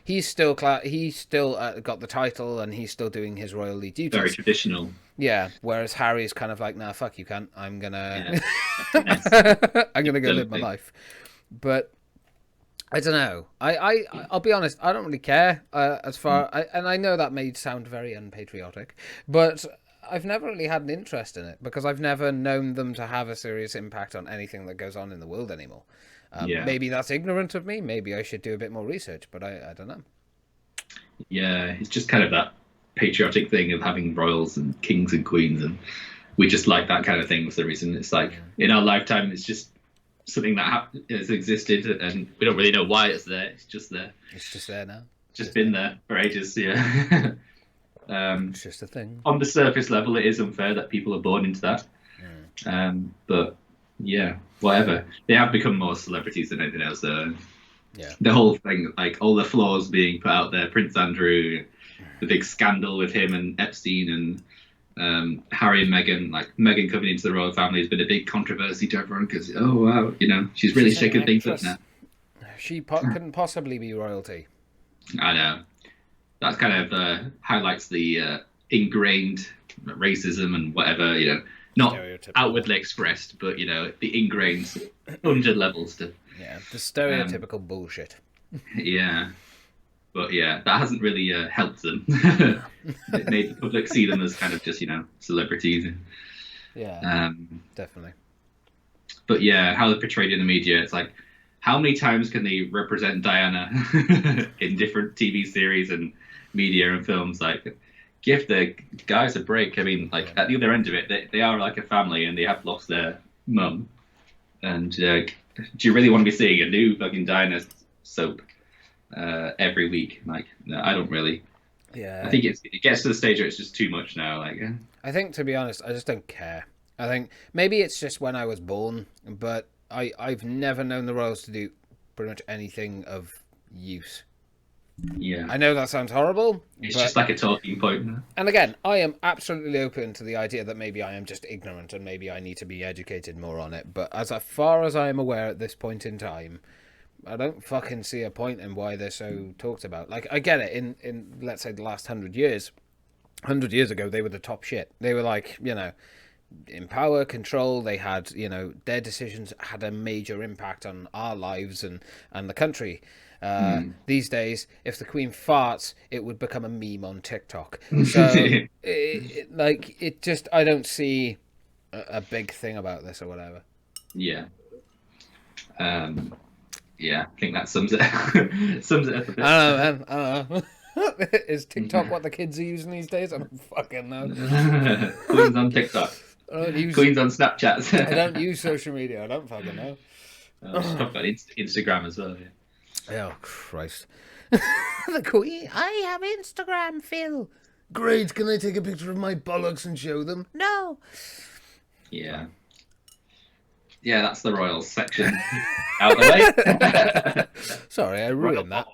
He's still got the title, and he's still doing his royally duties. Very traditional. Yeah, whereas Harry's kind of like, nah, fuck you, cunt. I'm gonna I'm gonna go live my life. But I don't know. I'll be honest. I don't really care as far. And I know that may sound very unpatriotic, but I've never really had an interest in it because I've never known them to have a serious impact on anything that goes on in the world anymore. Maybe that's ignorant of me. Maybe I should do a bit more research, but I don't know. Yeah, it's just kind of that patriotic thing of having royals and kings and queens, and we just like that kind of thing for the reason. It's like in our lifetime, it's just something that has existed, and we don't really know why it's there. It's just there. It's just there now. Just been there for ages. Yeah. It's just a thing. On the surface level, it is unfair that people are born into that. But yeah, whatever. They have become more celebrities than anything else. The whole thing, like all the flaws being put out there, Prince Andrew, the big scandal with him and Epstein, and Harry and Meghan. Like Meghan coming into the royal family has been a big controversy to everyone because, oh wow, she's really shaking things up now. She couldn't possibly be royalty. I know. That kind of highlights the ingrained racism and whatever, not outwardly expressed, but, the ingrained under-level stuff. Yeah, the stereotypical bullshit. Yeah. But, yeah, that hasn't really helped them. It made the public see them as kind of just, celebrities. Yeah, definitely. But, yeah, how they're portrayed in the media, it's like, how many times can they represent Diana in different TV series and media and films? Like, give the guys a break. I mean, like, at the other end of it, they are like a family and they have lost their mum. And do you really want to be seeing a new fucking Diana soap every week? Like, no, I don't really. Yeah. I think it gets to the stage where it's just too much now. Like, I think, to be honest, I just don't care. I think maybe it's just when I was born, but I've never known the royals to do pretty much anything of use. Yeah. I know that sounds horrible. It's just like a talking point. And again, I am absolutely open to the idea that maybe I am just ignorant and maybe I need to be educated more on it. But as far as I am aware at this point in time, I don't fucking see a point in why they're so talked about. Like, I get it. In let's say, the last 100 years, 100 years ago, they were the top shit. They were like, in power, control. They had, their decisions had a major impact on our lives and the country. These days, if the Queen farts, it would become a meme on TikTok. So, I don't see a big thing about this or whatever. Yeah. Yeah, I think that sums it up a bit. I don't know, man. Is TikTok what the kids are using these days? I don't fucking know. Queen's on TikTok. Queen's on Snapchat. I don't use social media. I don't fucking know. She's probably got Instagram as well. Yeah. Oh, Christ. The Queen. I have Instagram, Phil. Great. Can I take a picture of my bollocks and show them? No. Yeah. Yeah, that's the royals section. Out the way. Sorry, I ruined that.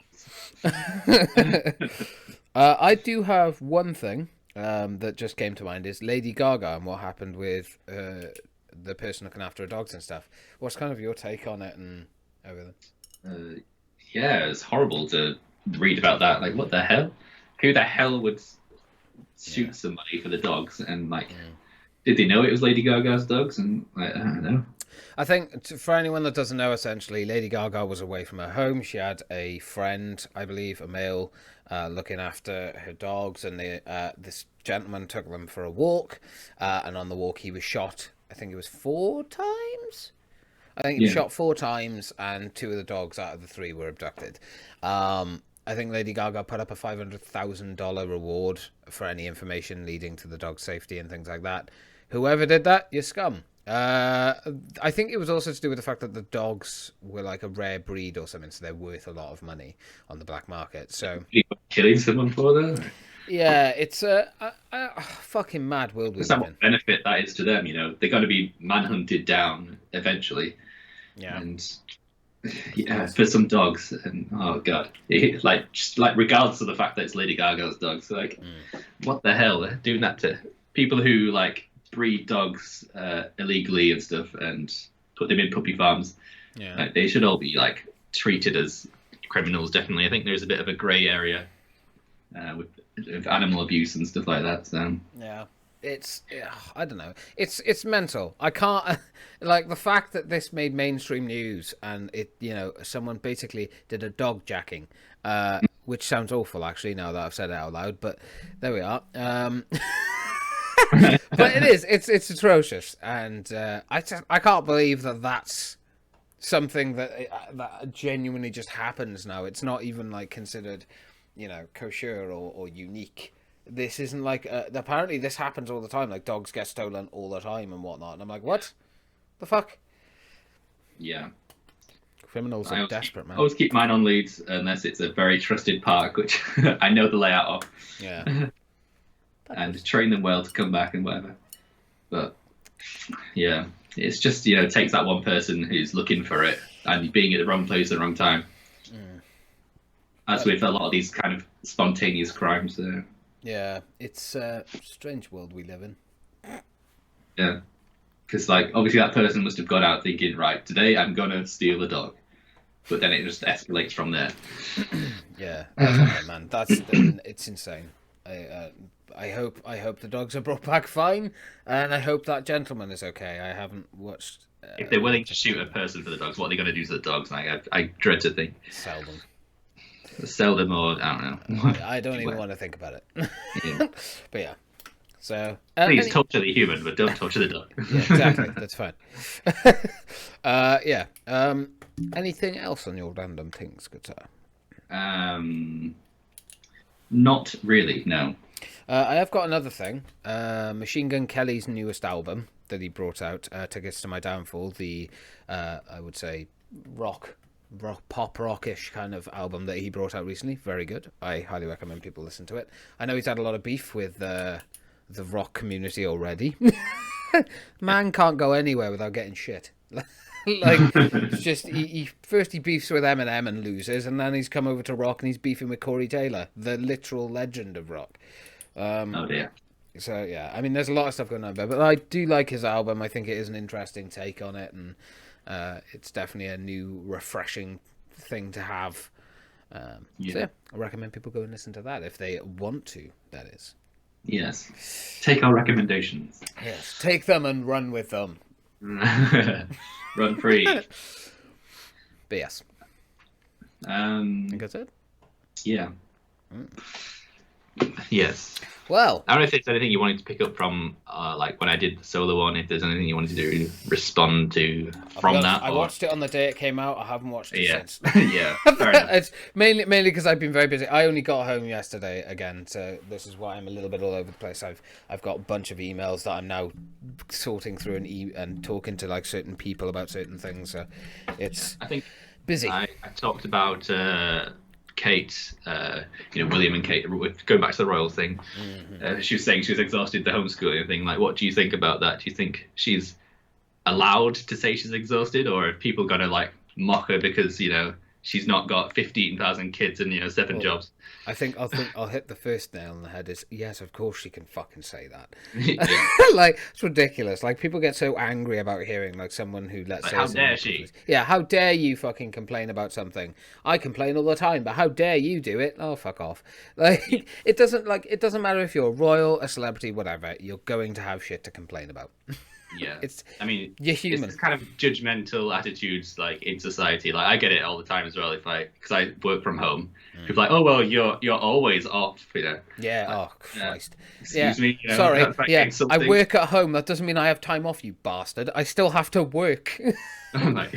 I do have one thing that just came to mind is Lady Gaga and what happened with the person looking after her dogs and stuff. What's kind of your take on it and everything? Yeah, it's horrible to read about that. Like, what the hell? Who the hell would shoot somebody for the dogs? And did they know it was Lady Gaga's dogs? And I don't know. I think for anyone that doesn't know, essentially, Lady Gaga was away from her home. She had a friend, I believe, a male, looking after her dogs, and this gentleman took them for a walk, and on the walk he was shot. I think it was 4 times. I think he was shot 4 times, and 2 of the dogs out of the 3 were abducted. I think Lady Gaga put up a $500,000 reward for any information leading to the dog's safety and things like that. Whoever did that, you're scum. I think it was also to do with the fact that the dogs were like a rare breed or something, so they're worth a lot of money on the black market. So killing someone for that? Yeah, it's a fucking mad world. That's what benefit that is to them. They're going to be manhunted down eventually. Yeah, and for some dogs, and oh god, regardless of the fact that it's Lady Gaga's dogs, what the hell? They're doing that to people who breed dogs illegally and stuff and put them in puppy farms. Yeah, they should all be treated as criminals, definitely. I think there's a bit of a grey area with animal abuse and stuff like that. So yeah, I don't know. It's mental. I can't like the fact that this made mainstream news and someone basically did a dog jacking, which sounds awful actually now that I've said it out loud. But there we are. But it's atrocious, and I can't believe that that's something that genuinely just happens now. It's not even like considered, kosher or unique. This isn't like apparently this happens all the time. Like dogs get stolen all the time and whatnot. And I'm like, what the fuck? Yeah, criminals are desperate, man. I always keep mine on leads unless it's a very trusted park, which I know the layout of. Yeah. And train them well to come back and whatever. But yeah, it's just it takes that one person who's looking for it and being at the wrong place at the wrong time. As with a lot of these kind of spontaneous crimes. Yeah, it's a strange world we live in. Yeah, because like obviously that person must have gone out thinking, right, today I'm gonna steal a dog, but then it just escalates from there. Yeah, that's man, it's insane. I hope the dogs are brought back fine, and I hope that gentleman is okay. I haven't watched. If they're willing to shoot a person for the dogs, what are they going to do to the dogs? I dread to think. Sell them, or I don't know. I don't even want to think about it. Yeah. But yeah, so please torture the human, but don't torture the dog. Yeah, exactly. That's fine. Yeah. Anything else on your random things, good sir? Not really. No. I have got another thing. Machine Gun Kelly's newest album that he brought out, Tickets to My Downfall, the I would say pop rockish kind of album that he brought out recently. Very good. I highly recommend people listen to it. I know he's had a lot of beef with the rock community already. Man can't go anywhere without getting shit. Like it's just he beefs with Eminem and loses, and then he's come over to rock and he's beefing with Corey Taylor, the literal legend of rock. Oh dear. So yeah, I mean, there's a lot of stuff going on there, but I do like his album. I think it is an interesting take on it, and it's definitely a new, refreshing thing to have. So yeah, I recommend people go and listen to that if they want to. That is. Yes. Take our recommendations. Yes, take them and run with them. Run free. But yes. I think that's it. Yeah. Yes. Well, I don't know if there's anything you wanted to pick up from, like when I did the solo one. If there's anything you wanted to respond to from that. I watched it on the day it came out. I haven't watched it since. Yeah. Fair enough. It's mainly because I've been very busy. I only got home yesterday again, so this is why I'm a little bit all over the place. I've got a bunch of emails that I'm now sorting through and talking to like certain people about certain things. So it's I think busy. I talked about. Kate, William and Kate, going back to the royal thing, she was saying she was exhausted the homeschooling thing. Like, what do you think about that? Do you think she's allowed to say she's exhausted, or are people going to like mock her because she's not got 15,000 kids and 7 jobs? I think I'll hit the first nail on the head. Is yes, of course she can fucking say that. Like, it's ridiculous. Like, people get so angry about hearing like someone who lets say, how dare she? Yeah, how dare you fucking complain about something? I complain all the time, but how dare you do it? Oh, fuck off. Like, it doesn't matter if you're royal, a celebrity, whatever. You're going to have shit to complain about. Yeah, you're human. It's kind of judgmental attitudes like in society. Like, I get it all the time as well. Because I work from home, people are like, oh well, you're always off. Yeah. Oh Christ. Excuse me. Sorry. Yeah. I work at home. That doesn't mean I have time off, you bastard. I still have to work. I'm like,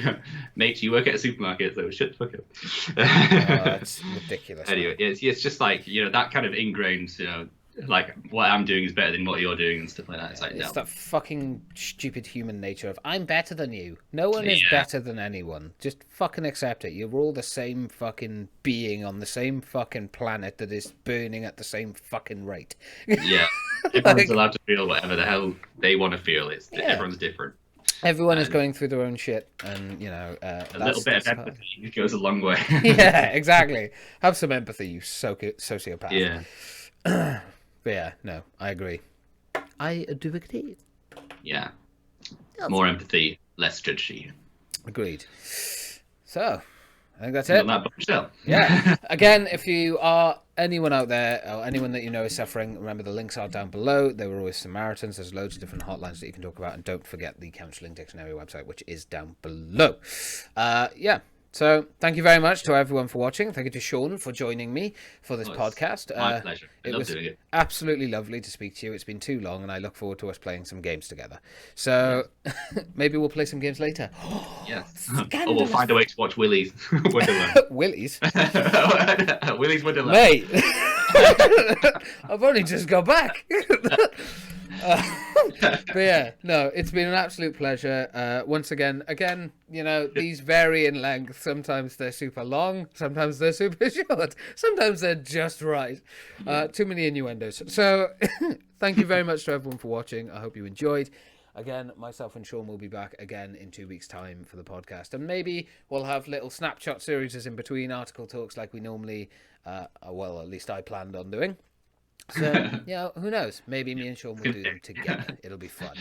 mate, you work at a supermarket, so shut the fuck up. That's ridiculous. Anyway, it's just like that kind of ingrained like what I'm doing is better than what you're doing and stuff like that. It's like it's that fucking stupid human nature of I'm better than you. No one is better than anyone. Just fucking accept it. You're all the same fucking being on the same fucking planet that is burning at the same fucking rate. Yeah, everyone's allowed to feel whatever the hell they want to feel. Everyone's different. Everyone is going through their own shit, and a little bit of empathy goes a long way. Yeah, exactly. Have some empathy, you sociopath. Yeah. But yeah, no, I agree. I do agree. Yeah. More empathy, less judgy. Agreed. So, I think that's it. On that bombshell. Yeah. Again, if you are anyone out there or anyone that you know is suffering, remember the links are down below. They were always Samaritans. There's loads of different hotlines that you can talk about. And don't forget the Counselling Dictionary website, which is down below. Yeah. So thank you very much to everyone for watching. Thank you to Sean for joining me for this podcast. My pleasure. I love doing it. Absolutely lovely to speak to you. It's been too long, and I look forward to us playing some games together. So maybe we'll play some games later. Yes. Or we'll find a way to watch Willy's Wonderland. Willy's? Willy's Wonderland. Mate, I've only just got back. But yeah, no, it's been an absolute pleasure. Once again, you know, these vary in length. Sometimes they're super long, sometimes they're super short, sometimes they're just right. Too many innuendos. So thank you very much to everyone for watching. I hope you enjoyed. Again, myself and Sean will be back again in 2 weeks' time for the podcast. And maybe we'll have little snapshot series in between article talks like we normally, well, at least I planned on doing. So, you know, who knows? Maybe me and Sean will do them together. It'll be fun.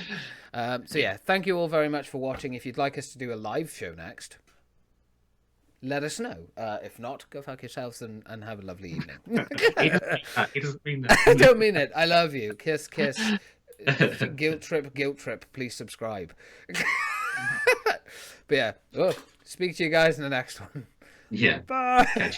So, yeah, thank you all very much for watching. If you'd like us to do a live show next, let us know. If not, go fuck yourselves and have a lovely evening. He doesn't mean that. I don't mean it. I love you. Kiss, kiss. Guilt trip. Please subscribe. But yeah, speak to you guys in the next one. Yeah. Bye.